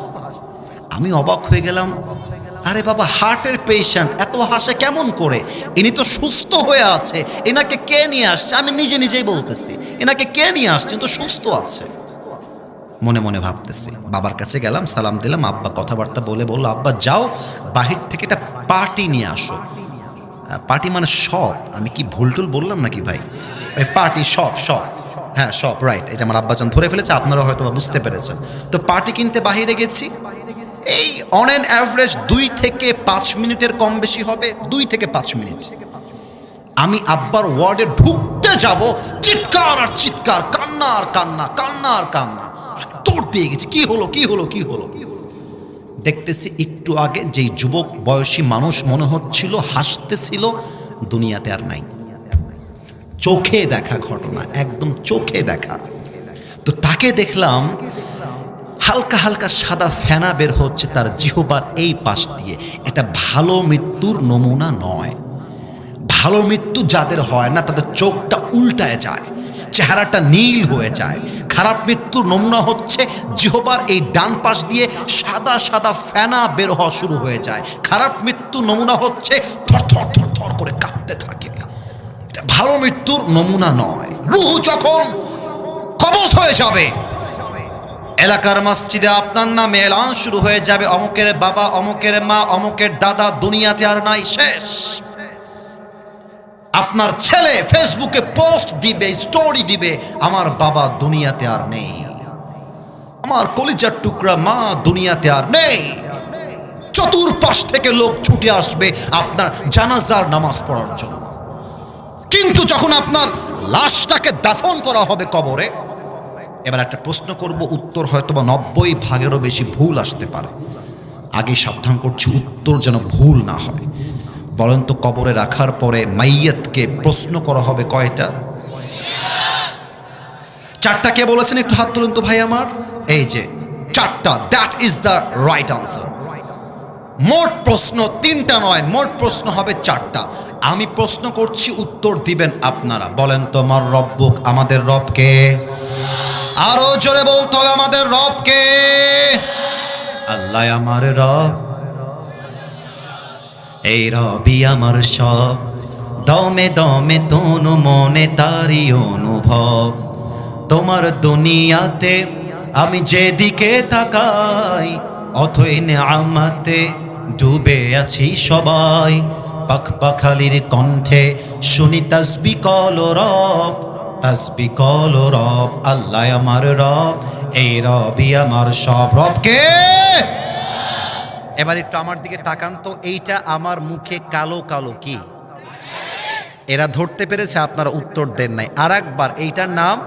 আমি অবাক হয়ে গেলাম, আরে বাবা হার্টের পেশেন্ট এত হাসে কেমন করে, ইনি তো সুস্থ হয়ে আছে, এনাকে কে নিয়ে আসছে? আমি নিজেই বলতেছি এনাকে কে নিয়ে আসছে, তো সুস্থ আছে। মনে মনে ভাবতেছি, বাবার কাছে গেলাম, সালাম দিলাম। আব্বা কথাবার্তা বললো, আব্বা যাও বাহির থেকে একটা পার্টি নিয়ে আসো। পার্টি মানে সব, আমি কি ভুলটুল বললাম নাকি ভাই? ওই পার্টি সব, হ্যাঁ সব, রাইট। এই যে আমার আব্বাজান ধরে ফেলেছে, আপনারা হয়তো বুঝতে পেরেছেন। তো পার্টি কিনতে বাহিরে গেছি, এই অন অ্যান অ্যাভারেজ 2 থেকে 5 মিনিটের কম বেশি হবে, 2 থেকে 5 মিনিট। আমি আব্বার ওয়ার্ডে ঢুকতে যাব, চিৎকার আর চিৎকার, কান্না আর কান্না, কান্না আর কান্না। দৌড় দিয়ে গেছি, কি হলো। দেখতেছি একটু আগে যেই যুবক বয়সী মানুষ মনে হচ্ছিল হাসতেছিল, দুনিয়াতে আর নাই। চোখে দেখা ঘটনা, একদম চোখে দেখা। তো তাকে দেখলাম হালকা হালকা সাদা ফেনা বের হচ্ছে তার জিহ্বার এই পাশ দিয়ে। এটা ভালো মৃত্যুর নমুনা নয়। ভালো মৃত্যু যাদের হয় না তাদের চোখটা উল্টায় যায়, চেহারাটা নীল হয়ে যায়। খারাপ মৃত্যুর নমুনা হচ্ছে জিহ্বার এই ডান পাশ দিয়ে সাদা সাদা ফেনা বের হওয়া শুরু হয়ে যায়। খারাপ মৃত্যুর নমুনা হচ্ছে থর করে কাঁপতে থাকে। এটা ভালো মৃত্যুর নমুনা নয়। রূহ যখন কবজ হয়ে যাবে, এলাকার মসজিদে আপনার নামে এলান শুরু হয়ে যাবে, অমুকের বাবা, অমুকের মা, অমুকের দাদা দুনিয়াতে আর নাই, শেষ। আপনার ছেলে ফেসবুকে পোস্ট দিবে, স্টোরি দিবে, আমার বাবা দুনিয়াতে আর নেই, আমার কলিজার টুকরা মা দুনিয়াতে আর নেই। চতুর্পাশ থেকে লোক ছুটে আসবে আপনার জানাজার নামাজ পড়ার জন্য। কিন্তু যখন আপনার লাশটাকে দাফন করা হবে কবরে, এবার একটা প্রশ্ন করব, উত্তর হয়তো বা 90% বেশি ভুল আসতে পারে। আগে সাবধান করছি, উত্তর যেন ভুল না হয়। বলেন তো, কবরে রাখার পরে মাইয়াতকে প্রশ্ন করা হবে কয়টা? 4টা। কে বলেছেন একটু হাত তুলুন তো ভাই আমার। এই যে 4টা, that is the right answer. মোট প্রশ্ন 3টা নয়, মোট প্রশ্ন হবে 4টা। আমি প্রশ্ন করছি, উত্তর দিবেন আপনারা। বলেন তো, আমার রব্বুক, আমাদের রবকে। আরো জোরে বলতে হবে, আমাদের রবকে। আল্লাহ আমার রব, এই রবি আমার সব, দমে দমে তনু মনে তারি অনুভব। তোমার দুনিয়াতে আমি যেদিকে তাকাই, অথই নেয়ামতে ডুবে আছি সবাই। পাখপাখালির কণ্ঠে শুনি তাসবিহ কল রব, তাসবিহ কল রব। আল্লাহ আমার রব, এই রবি আমার সব। রবকে। এবার একটু আমার দিকে তাকান তো, এইটা আমার মুখে কালো কালো কি? এরা ধরতে পেরেছে, আপনারা উত্তর দেন নাই। আর একবার, এইটার নাম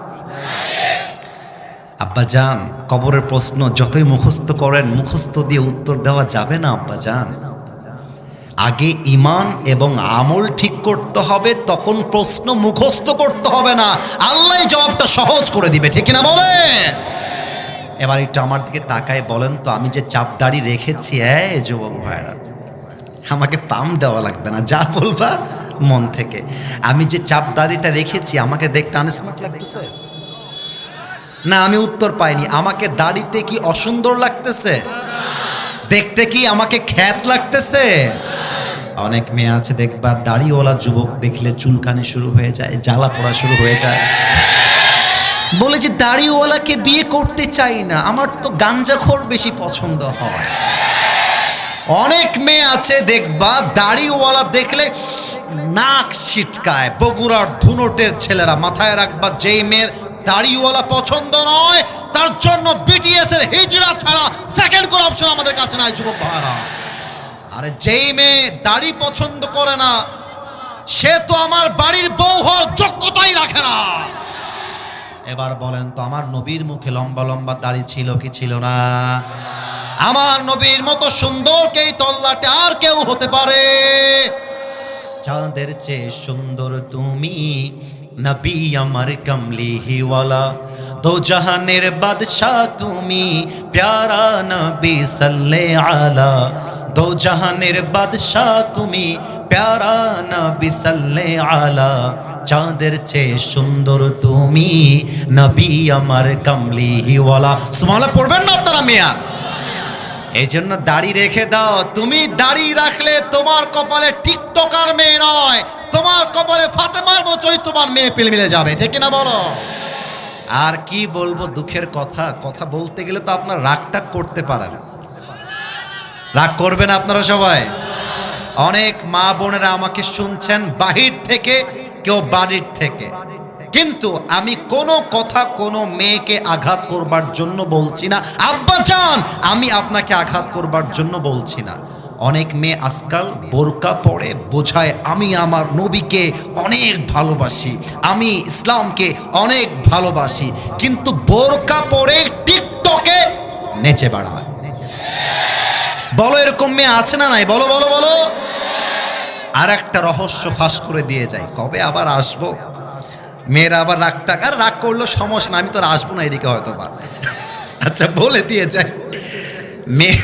আব্বাজান। কবরের প্রশ্ন যতই মুখস্থ করেন, মুখস্থ দিয়ে উত্তর দেওয়া যাবে না আব্বাজান। আগে ঈমান এবং আমল ঠিক করতে হবে, তখন প্রশ্ন মুখস্থ করতে হবে না। আল্লাহ জবাবটা সহজ করে দিবে, ঠিক না বলেন? এবার একটু আমার দিকে তাকায় বলেন তো, আমি যে চাপ দাড়ি রেখেছি, যুবক ভাইরা, আমাকে পাম দেওয়া লাগবে না, যা বলবা মন থেকে। আমি যে চাপ দাড়িটা রেখেছি, আমাকে দেখতে আনস্মার্ট লাগতেছে না? আমি উত্তর পাইনি। আমাকে দাড়িতে কি অসুন্দর লাগতেছে? দেখতে কি আমাকে খ্যাত লাগতেছে? অনেক মেয়ে আছে দেখবা, দাড়িওয়ালা যুবক দেখলে চুলকানি শুরু হয়ে যায়, জ্বালা পোড়া শুরু হয়ে যায়, বলে যে দাড়িওয়ালাকে বিয়ে করতে চাই না, আমার তো গাঞ্জাখোর বেশি পছন্দ হয়। অনেক মেয়ে আছে দেখবা, দাড়িওয়ালা দেখলে নাক ছিটকায় বগুড়ার ধুনটের ছেলেরা। মাথায় রাখবা, যেই মেয়ের দাড়িওয়ালা পছন্দ নয় তার জন্য বিটিএস এর হিজড়া ছাড়া সেকেন্ড কোন অপশন আমাদের কাছে নাই যুবক ভাইরা। আরে যেই মেয়ে দাড়ি পছন্দ করে না সে তো আমার বাড়ির বউ হওয়ার যোগ্যতাই রাখে না। এবার বলেন তো, আমার নবীর মুখে লম্বা লম্বা দাড়ি ছিল কি ছিল না? আমার নবীর মতো সুন্দর কে তল্লাটে আর কেউ হতে পারে? চাঁদের চেয়ে সুন্দর তুমি, নবী আমার কমলিহিওয়ালা, দো জাহানের বাদশাহ তুমি, প্যারা নবী সাল্লে আলা, দো জাহানের বাদশাহ তুমি, প্যারা নবী সাল্লে আলা, চাঁদের চেয়ে সুন্দর তুমি, নবী আমার কমলিহিওয়ালা। সুবহানাল্লাহ পড়বেন না আপনারা মিয়া? এই জন্য দাড়ি রেখে দাও। তুমি দাড়ি রাখলে তোমার কপালে টিকটকার মেয়ে নয়, তোমার কপালে ফাতেমার মতো চরিত্রবান মেয়ে পেলে মিলে যাবে, ঠিক কিনা বলো? আর কি বলবো দুঃখের কথা, কথা বলতে গেলে তো আপনার রাগটা করতে পারে না। রাগ করবেন আপনারা সবাই? অনেক মা বোনেরা আমাকে শুনছেন বাহির থেকে, কেউ বাড়ির থেকে, কিন্তু আমি কোনো কথা কোনো মেয়েকে আঘাত করবার জন্য বলছি না। আব্বা জান, আমি আপনাকে আঘাত করবার জন্য বলছি না। অনেক মেয়ে আজকাল বোরকা পরে বোঝায় আমি আমার নবীকে অনেক ভালোবাসি, আমি ইসলামকে অনেক ভালোবাসি, কিন্তু বোরকা পরে টিকটকে নেচে বেড়ায়। বলো এরকম মেয়ে আছে না নাই? বলো বলো বলো। আর একটা রহস্য ফাঁস করে দিয়ে যায়, কবে আবার আসবো? মেয়েরা আবার রাগ করলো সমস্যা না, আমি তো আর আসবো না এদিকে হয়তো বা। আচ্ছা বলে দিয়ে যায়, মেয়ে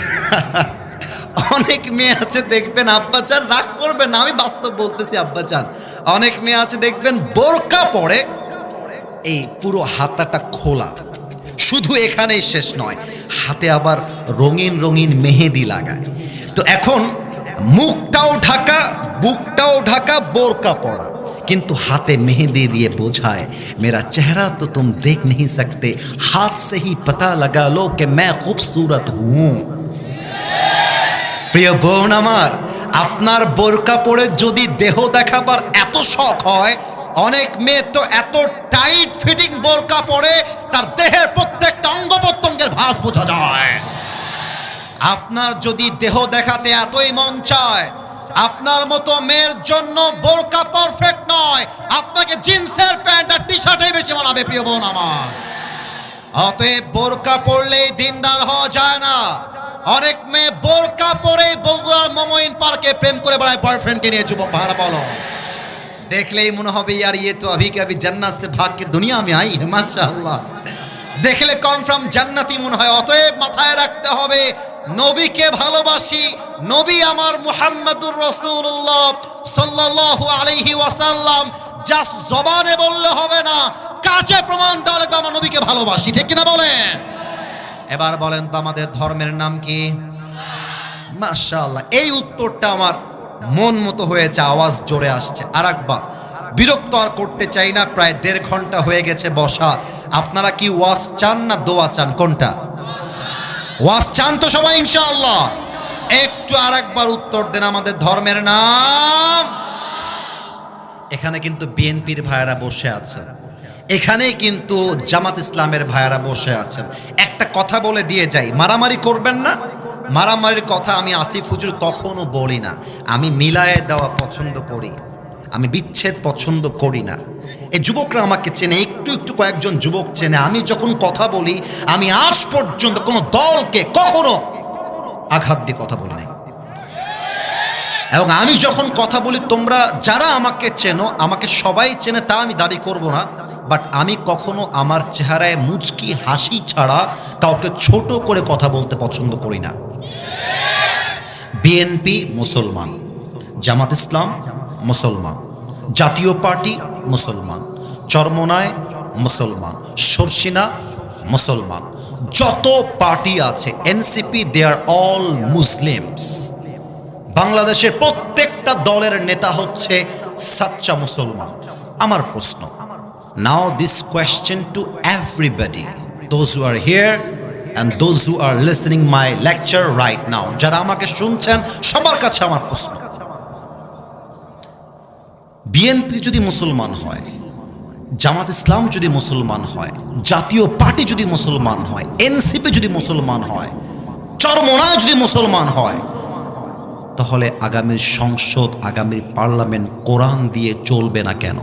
অনেক মেয়ে আছে দেখবেন, আব্বাজান রাগ করবেন না, আমি বাস্তব বলতেছি আব্বাজান, অনেক মেয়ে আছে দেখবেন বোরকা পরে এই পুরো হাতাটা খোলা, শুধু এখানেই শেষ নয়, হাতে আবার রঙিন রঙিন মেহেদি লাগায়। তো এখন মুখটাও ঢাকা, বুকটাও ঢাকা, বোরকা পরা, কিন্তু হাতে মেহেदी दिए বোঝায় मेरा चेहरा तो तुम देख नहीं सकते, हाथ से ही पता लगा लो कि मैं खूबसूरत हूँ। প্রিয় বোন আমার, আপনার বোরকা পরে যদি দেহ দেখাবার এত শখ হয়, অনেক মেয়ে তো এত টাইট ফিটিং বোরকা পরে তার দেহের প্রত্যেকটা অঙ্গ প্রত্যঙ্গের ভাঁজ বোঝা যায়। আপনার যদি দেহ দেখাতে এতই মন চায়, আপনার মতো মেয়ের জন্য বোরকা পারফেক্ট নয়, আপনাকে জিন্সের প্যান্ট আর টি শার্টই বেশি মানাবে প্রিয় বোন আমার। অতএব বোরকা পরলেই দিনদার হওয়া যায় না। অনেক মেয়ে বোরকা পরেই বগুড়ার মমইন পার্কে প্রেম করে বেড়ায় বয়ফ্রেন্ডকে নিয়ে। যুবক ভাড়া বলো, দেখলেই মনে হবে ইয়ার ইয়ে তো अभी के अभी जन्नत से भाग के दुनिया में आई है माशाআল্লাহ। দেখলে কনফার্ম জান্নাতি মনে হয়। অতএব মাথায় রাখতে হবে, নবীকে ভালোবাসি, নবী আমার মুহাম্মদুর রাসূলুল্লাহ সাল্লাল্লাহু আলাইহি ওয়াসাল্লাম, জাস্ট জবানে বললে হবে না, কাজে প্রমাণ দেওয়া লাগবে আমরা নবীকে ভালোবাসি, ঠিক কিনা বলেন? এবার বলেন তো আমাদের ধর্মের নাম কি? মাশাআল্লাহ, এই উত্তরটা আমার মন মতো হয়েছে, আওয়াজ জোরে আসছে। আরেকবার, বিরক্ত আর করতে চাই না, প্রায় 1.5 ঘন্টা হয়ে গেছে বসা। আপনারা কি ওয়াজ চান না দোয়া চান? কোনটা? ওয়াজ চান তো সবাই ইনশাআল্লাহ? একটু আরেকবার উত্তর দেন, আমাদের ধর্মের নাম। এখানে কিন্তু বিএনপির ভাইয়েরা বসে আছে, এখানেই কিন্তু জামাত ইসলামের ভাইয়েরা বসে আছেন। একটা কথা বলে দিয়ে যাই, মারামারি করবেন না। মারামারির কথা আমি আসিফ হুজুর কখনো বলি না। আমি মিলায়ে দেওয়া পছন্দ করি, আমি বিচ্ছেদ পছন্দ করি না। এই যুবকরা আমাকে চেনে, একটু একটু কয়েকজন যুবক চেনে। আমি যখন কথা বলি, আমি আজ পর্যন্ত কোনো দলকে কখনো আঘাত দিয়ে কথা বলি নাই। এবং আমি যখন কথা বলি, তোমরা যারা আমাকে চেনো, আমাকে সবাই চেনে তা আমি দাবি করব না, বাট আমি কখনো আমার চেহারায় মুচকি হাসি ছাড়া কাউকে ছোট করে কথা বলতে পছন্দ করি না। বিএনপি মুসলমান, জামাত ইসলাম মুসলমান, জাতীয় পার্টি মুসলমান, চরমোনায় মুসলমান, শর্ষিনা মুসলমান, যত পার্টি আছে NCP, they are all Muslims. বাংলাদেশের প্রত্যেকটা দলের নেতা হচ্ছে সাচ্চা মুসলমান। আমার প্রশ্ন, now this question to everybody, those who are here and those who are listening my lecture right now, যারা আমাকে শুনছেন সবার কাছে আমার প্রশ্ন, বিএনপি যদি মুসলমান হয়, জামাত ইসলাম যদি মুসলমান হয়, জাতীয় পার্টি যদি মুসলমান হয়, এনসিপি যদি মুসলমান হয়, চরমোনায় যদি মুসলমান হয়, তাহলে আগামীর সংসদ, আগামীর পার্লামেন্ট কোরআন দিয়ে চলবে না কেন?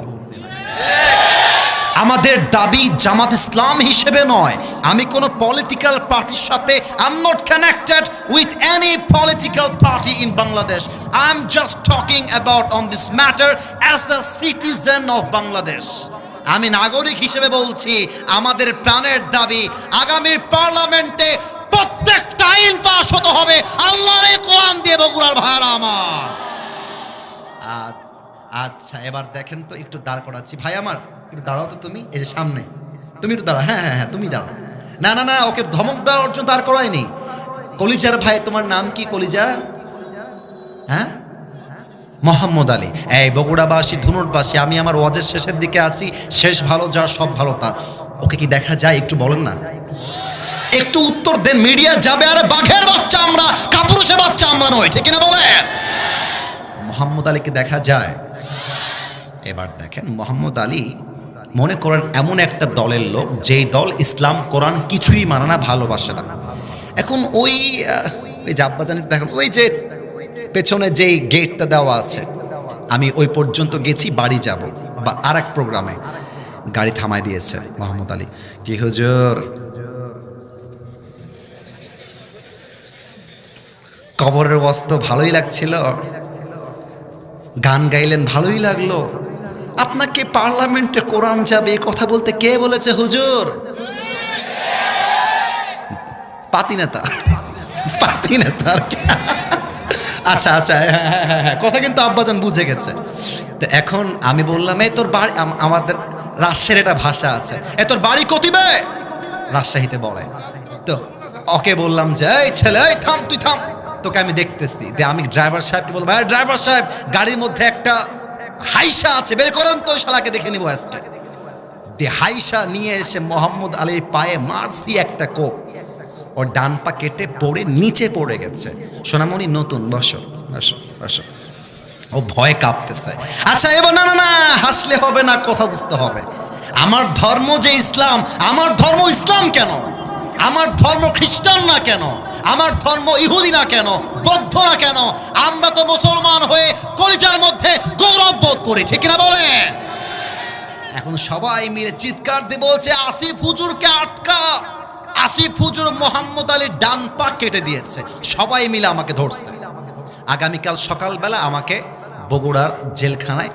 আমাদের দাবি জামাত ইসলাম হিসেবে নয়, আমি কোনো পলিটিক্যাল পার্টির সাথে I am not connected with any political party in Bangladesh. I am just talking about on this matter as a citizen of Bangladesh. আমি নাগরিক হিসেবে বলছি, আমাদের প্রাণের দাবি আগামীর পার্লামেন্টে প্রত্যেকটা আইন পাস হতে হবে আল্লাহর এই কোরআন দিয়ে। বগুড়ার ভাইরা আমার, আচ্ছা এবার দেখেন তো, একটু দাঁড় করাচ্ছি। ভাই আমার একটু দাঁড়াও তো, তুমি এই যে সামনে, তুমি একটু দাঁড়াও। হ্যাঁ হ্যাঁ হ্যাঁ, তুমি দাঁড়াও। না না না, ওকে ধমক দেওয়ার জন্য দাঁড় করায়নি। কলিজার ভাই, তোমার নাম কি কলিজা? হ্যাঁ, মোহাম্মদ আলী। এই বগুড়াবাসী, ধুনুটবাসী, আমি আমার ওয়াজের শেষের দিকে আছি। শেষ ভালো যার সব ভালো তার। ওকে কি দেখা যায়? একটু বলেন না, একটু উত্তর দেন। মিডিয়া যাবে, আরে বাঘের বাচ্চা আমরা, কাপুরুষের বাচ্চা আমরা নই, ঠিক কিনা বলেন? মোহাম্মদ আলীকে দেখা যায়? এবার দেখেন, মোহাম্মদ আলী মনে করেন এমন একটা দলের লোক, যেই দল ইসলাম কোরআন কিছুই মানে না, ভালোবাসে না। এখন ওই যে আব্বাজানি দেখেন, ওই যে পেছনে যেই গেটটা দেওয়া আছে, আমি ওই পর্যন্ত গেছি, বাড়ি যাব বা আর এক প্রোগ্রামে, গাড়ি থামায় দিয়েছে মোহাম্মদ আলী। কি হুজুর, কবরের বস্ত্র ভালোই লাগছিল, গান গাইলেন ভালোই লাগলো, আপনাকে পার্লামেন্টে কোরআন যাবে এই কথা বলতে কে বলেছে হুজুর? পাতি নেতা, পাতি নেতা আর কি। আচ্ছা আচ্ছা, হ্যাঁ, কথা কিন্তু আব্বাজান বুঝে গেছে। তো এখন আমি বললাম, এই তোর বাড়ি, আমাদের রাজশাহীর একটা ভাষা আছে, এ তোর বাড়ি কতিবে, রাজশাহীতে বলে। তো ওকে বললাম যে, এই ছেলে, এই থাম, তুই থাম, তোকে আমি দেখতেছি। আমি ড্রাইভার সাহেবকে বললাম, ভাই ড্রাইভার সাহেব, গাড়ির মধ্যে একটা হাইসা আছে, বের করেন তো, ওই শালাকে দেখে নিব আজকে। দিয়ে হাইসা নিয়ে এসে মোহাম্মদ আলীর পায়ে মারছি একটা কোপ, ওর ডান পা কেটে পড়ে নিচে পড়ে গেছে। সোনামণি নতুন, বসো বসো বসো। ও ভয় কাঁপতেছে। আচ্ছা এবার না না না, হাসলে হবে না, কথা বুঝতে হবে। আমার ধর্ম যে ইসলাম, আমার ধর্ম ইসলাম কেন? আমার ধর্ম খ্রিস্টান না কেন? আমার ধর্ম ইহুদি না কেন? বৌদ্ধ না কেন? আমরা তো মুসলমান হয়ে কলিজার মধ্যে গৌরব বোধ করি, ঠিক না বলেন? এখন সবাই মিলে চিৎকার দিয়ে বলছে, আসিফ হুজুরকে আটকা। আসিফ হুজুর মোহাম্মদ আলীর ডান পা কেটে দিয়েছে। সবাই মিলে আমাকে ধরছে। আগামীকাল সকালবেলা আমাকে বগুড়ার জেলখানায়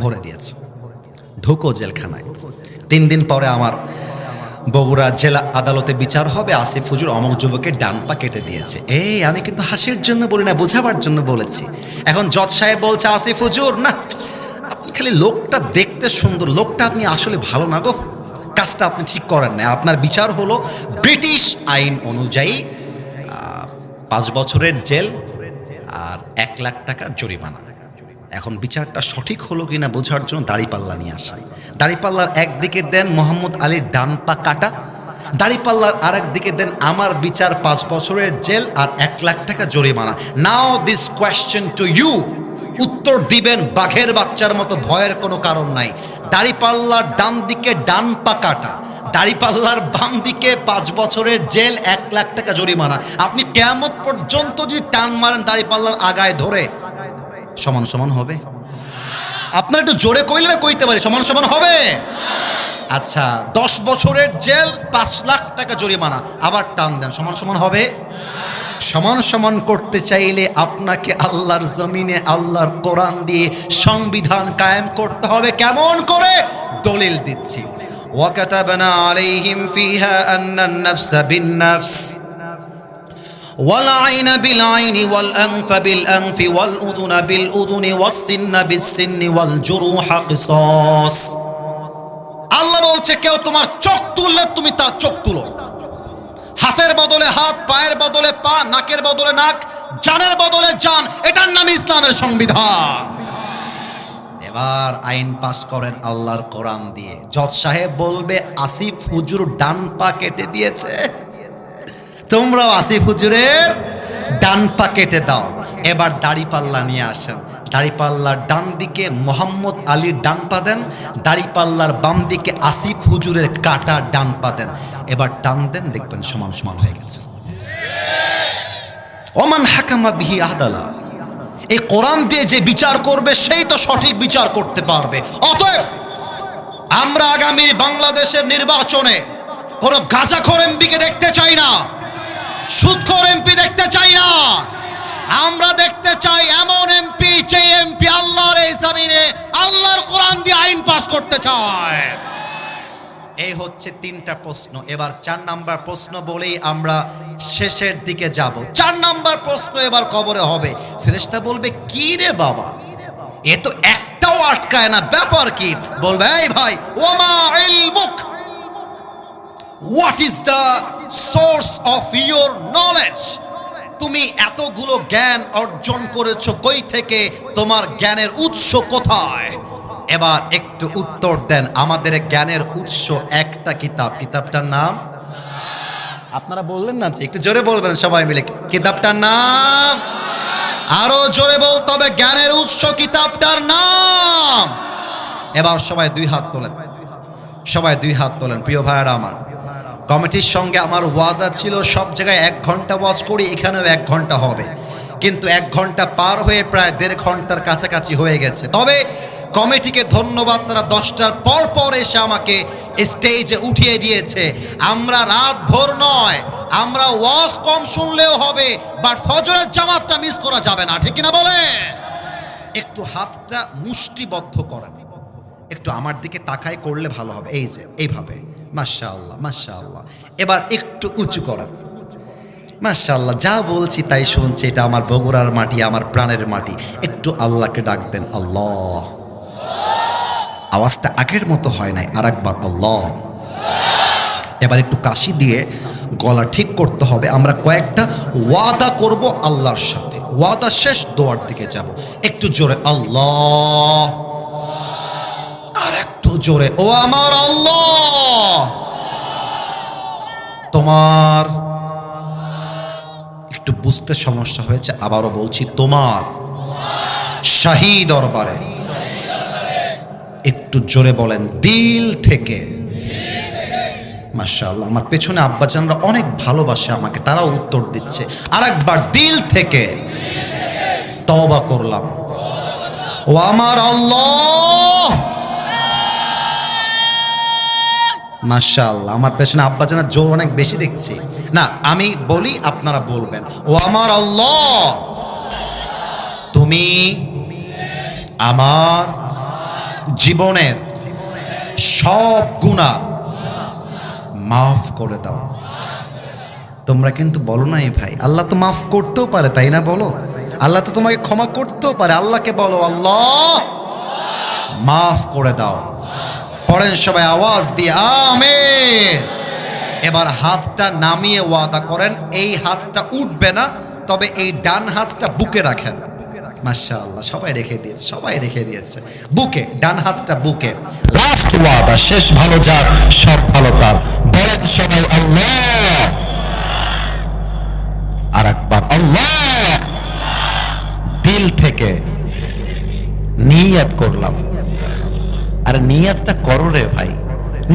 ভরে দিয়েছে, ঢুকো জেলখানায়। 3 দিন পরে আমার বগুড়া জেলা আদালতে বিচার হবে, আসিফ হুজুর অমক যুবকের ডান পা কেটে দিয়েছে। এই আমি কিন্তু হাসির জন্য বলি না, বোঝাবার জন্য বলেছি। এখন জজ সাহেব বলছে, আসিফ হুজুর না, আপনি খালি লোকটা দেখতে সুন্দর, লোকটা আপনি আসলে ভালো না গো, কাজটা আপনি ঠিক করেন না। আপনার বিচার হলো ব্রিটিশ আইন অনুযায়ী 5 বছরের জেল আর 1 লাখ টাকা জরিমানা। এখন বিচারটা সঠিক হলো কিনা বোঝার জন্য দাড়িপাল্লা নিয়ে আসা। দাড়িপাল্লার একদিকে দেন মোহাম্মদ আলীর ডান পা কাটা, দাড়িপাল্লার আর একদিকে দেন আমার বিচার 5 বছরের জেল আর 1 লাখ টাকা জরিমানা। নাও দিস কোয়েশ্চেন টু ইউ, উত্তর দিবেন বাঘের বাচ্চার মতো, ভয়ের কোনো কারণ নাই। দাড়িপাল্লার ডান দিকে ডান পা কাটা, দাড়িপাল্লার বাম দিকে 5 বছরের জেল, 1 লাখ টাকা জরিমানা। আপনি কিয়ামত পর্যন্ত যদি টান মারেন দাড়িপাল্লার আগায় ধরে, সমান সমান হবে? আপনার একটু জোরে কইলে না কইতে পারি, সমান সমান হবে? আচ্ছা 10 বছরের জেল, 5 লাখ টাকা জরিমানা, আবার টান দেন, সমান সমান হবে? সমান সমান করতে চাইলে আপনাকে আল্লাহর জমিনে আল্লাহর কোরআন দিয়ে সংবিধান কায়েম করতে হবে। কেমন করে? দলিল দিচ্ছি। ওয়াকাতাবনা আলাইহিম ফিহা আন্নান নাফসা বিন-নাফস ওয়াল আইনা বিল আইনি ওয়াল আনফা বিল আনফি ওয়াল উযুনা বিল উযুনি ওয়াস সিন্না বিস সিন্নি ওয়াল জুরুহা কিসাস। আল্লাহ বলছে, কেউ তোমার চোখ তুললে তুমি তার চোখ তুলো, হাতের বদলে হাত, পায়ের বদলে পা, নাকের বদলে নাক, জানের বদলে জান। এটার নাম ইসলামের সংবিধান। এবার আইন পাস করেন আল্লাহর কোরআন দিয়ে। জজ সাহেব বলবে, আসিফ হুজুর ডান পা কেটে দিয়েছে, তোমরাও আসিফ হুজুরের ডান পা কেটে দাও। এবার দাড়িপাল্লা নিয়ে আসেন, দাড়িপাল্লার ডান দিকে মোহাম্মদ আলীর ডান পা দেন, দাড়িপাল্লার বাম দিকে আসিফ হুজুরের কাটা ডান পা দেন। এবার টান দেন, দেখবেন সমান সমান হয়ে গেছে। ওমান হাকামা বিহি আহদালা, এই কোরআন দিয়ে যে বিচার করবে সেই তো সঠিক বিচার করতে পারবে। অতএব আমরা আগামী বাংলাদেশের নির্বাচনে কোনো গাঁজাখোর এমপিকে দেখতে চাই না, সুদখোর এমপি দেখতে চাই না। আমরা দেখতে চাই এমন এমপি যে এমপি আল্লাহর এই জমিনে আল্লাহর কোরআন দিয়ে আইন পাস করতে চায়। এই হচ্ছে 3টা প্রশ্ন। এবার 4 নাম্বার প্রশ্ন বলেই আমরা শেষের দিকে যাব। 4 নাম্বার প্রশ্ন এবার কবরে হবে। ফেরেশতা বলবে, কি রে বাবা, এ তো একটাও আটকায় না, ব্যাপার কি? বলবে, এই ভাই, ওমা ইলমুক, what is the source of your knowledge? তুমি এতগুলো জ্ঞান অর্জন করেছো কই থেকে? তোমার জ্ঞানের উৎস কোথায়? এবার একটু উত্তর দেন। আমাদের জ্ঞানের উৎস একটা কিতাব, কিতাবটার নাম আপনারা বললেন না, যে একটু জোরে বলবেন সবাই মিলে, কিতাবটার নাম আরো জোরে বলতে হবে, জ্ঞানের উৎস কিতাবটার নাম। এবার সবাই 2 হাত তোলেন, সবাই 2 হাত তোলেন। প্রিয় ভাইয়েরা আমার, কমিটির সঙ্গে আমার ওয়াদা ছিল সব জায়গায় 1 ঘন্টা ওয়াজ করি, এখানেও 1 ঘন্টা হবে, কিন্তু 1 ঘন্টা পার হয়ে প্রায় 1.5 ঘন্টার কাছাকাছি হয়ে গেছে। তবে কমিটিকে ধন্যবাদ, তারা 10টার পর পর এসে আমাকে স্টেজে উঠিয়ে দিয়েছে। আমরা রাত ভোর নয়, আমরা ওয়াজ কম শুনলেও হবে, বাট ফজরের জামাতটা মিস করা যাবে না, ঠিক কিনা বলে? একটু হাতটা মুষ্টিবদ্ধ করেন, একটু আমার দিকে তাকায় করলে ভালো হবে। এই যে এইভাবে, মাশাআল্লাহ মাশাআল্লাহ। এবার একটু উঁচু করেন, মাশাআল্লাহ। যা বলছি তাই শুনছি, এটা আমার বগুড়ার মাটি, আমার প্রাণের মাটি। একটু আল্লাহকে ডাক দেন, আল্লাহ। আওয়াজটা আগের মতো হয় নাই, আর একবার আল্লাহ। এবার একটু কাশি দিয়ে গলা ঠিক করতে হবে। আমরা কয়েকটা ওয়াদা করব আল্লাহর সাথে, ওয়াদা শেষ দোয়ার দিকে যাব। একটু জোরে আল্লাহ, আর একটু জোরে, ও আমার আল্লাহ, তোমার, একটু বুঝতে সমস্যা হয়েছে, আবারও বলছি, তোমার শাহী দরবারে। একটু জোরে বলেন, দিল থেকে। মাশাআল্লাহ, আমার পেছনে আব্বাজানরা অনেক ভালোবাসে আমাকে, তারাও উত্তর দিচ্ছে। আর একবার, দিল থেকে তওবা করলাম, ও আমার আল্লাহ। মাশাআল্লাহ, আমার পেছনে আব্বাজানের জোর অনেক বেশি দেখছি। না, আমি বলি, আপনারা বলবেন, ও আমার আল্লাহ, তুমি আমার জীবনের সব গুনাহ মাফ করে দাও। তোমরা কিন্তু বলো না, এই ভাই, আল্লাহ তো মাফ করতেও পারে, তাই না? বলো, আল্লাহ তো তোমাকে ক্ষমা করতেও পারে। আল্লাহকে বলো, আল্লাহ মাফ করে দাও। পড়েন সবাই আওয়াজ দিয়ে, আমিন। এবার হাতটা নামিয়ে ওয়াদা করেন, এই হাতটা উঠবে না, তবে এই ডান হাতটা বুকে রাখেন। মাশাআল্লাহ, সবাই রেখে দিয়েছে, সবাই রেখে দিয়েছে বুকে, ডান হাতটা বুকে। লাস্ট ওয়াদা, শেষ ভালো যার, সব ভালো তার। বলেন সবাই আল্লাহ, আর একবার আল্লাহ। দিল থেকে নিয়ত করলাম। আর নিয়তটা করো রে ভাই,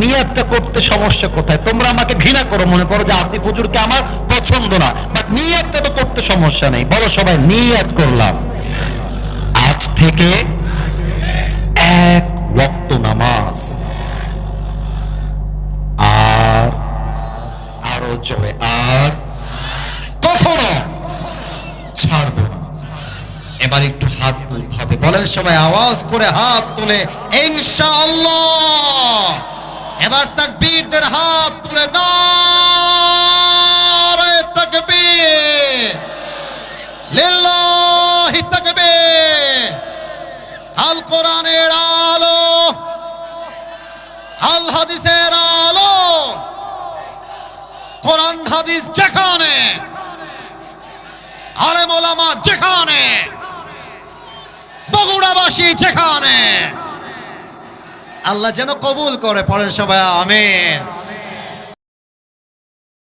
নিয়তটা করতে সমস্যা কোথায়? তোমরা আমাকে ঘৃণা করো, মনে করো যে আসিফ হুজুরকে আমার পছন্দ না, বাট নিয়তটা তো করতে সমস্যা নেই। বলো সবাই, নিয়ত করলাম আজ থেকে 1 ওয়াক্ত নামাজ, আর আরো জোরে, আর কখনো ছাড়বো না। এবার একটু হাত তুলতে হবে, বলেন সবাই আওয়াজ করে হাত তুলে, ইনশাআল্লাহ। এবার তাকবীরদের হাত তুলে, নারে তাকবীর, লিল্লাহি তাকবীর। আল কোরআনের আলো, আল হাদিসের আলো, কোরআন হাদিস যেখানে, আলেম ওলামা যেখানে, বগুড়াবাসী যেখানে, আল্লাহ যেন কবুল করে। পড়েন সবাই আমিন।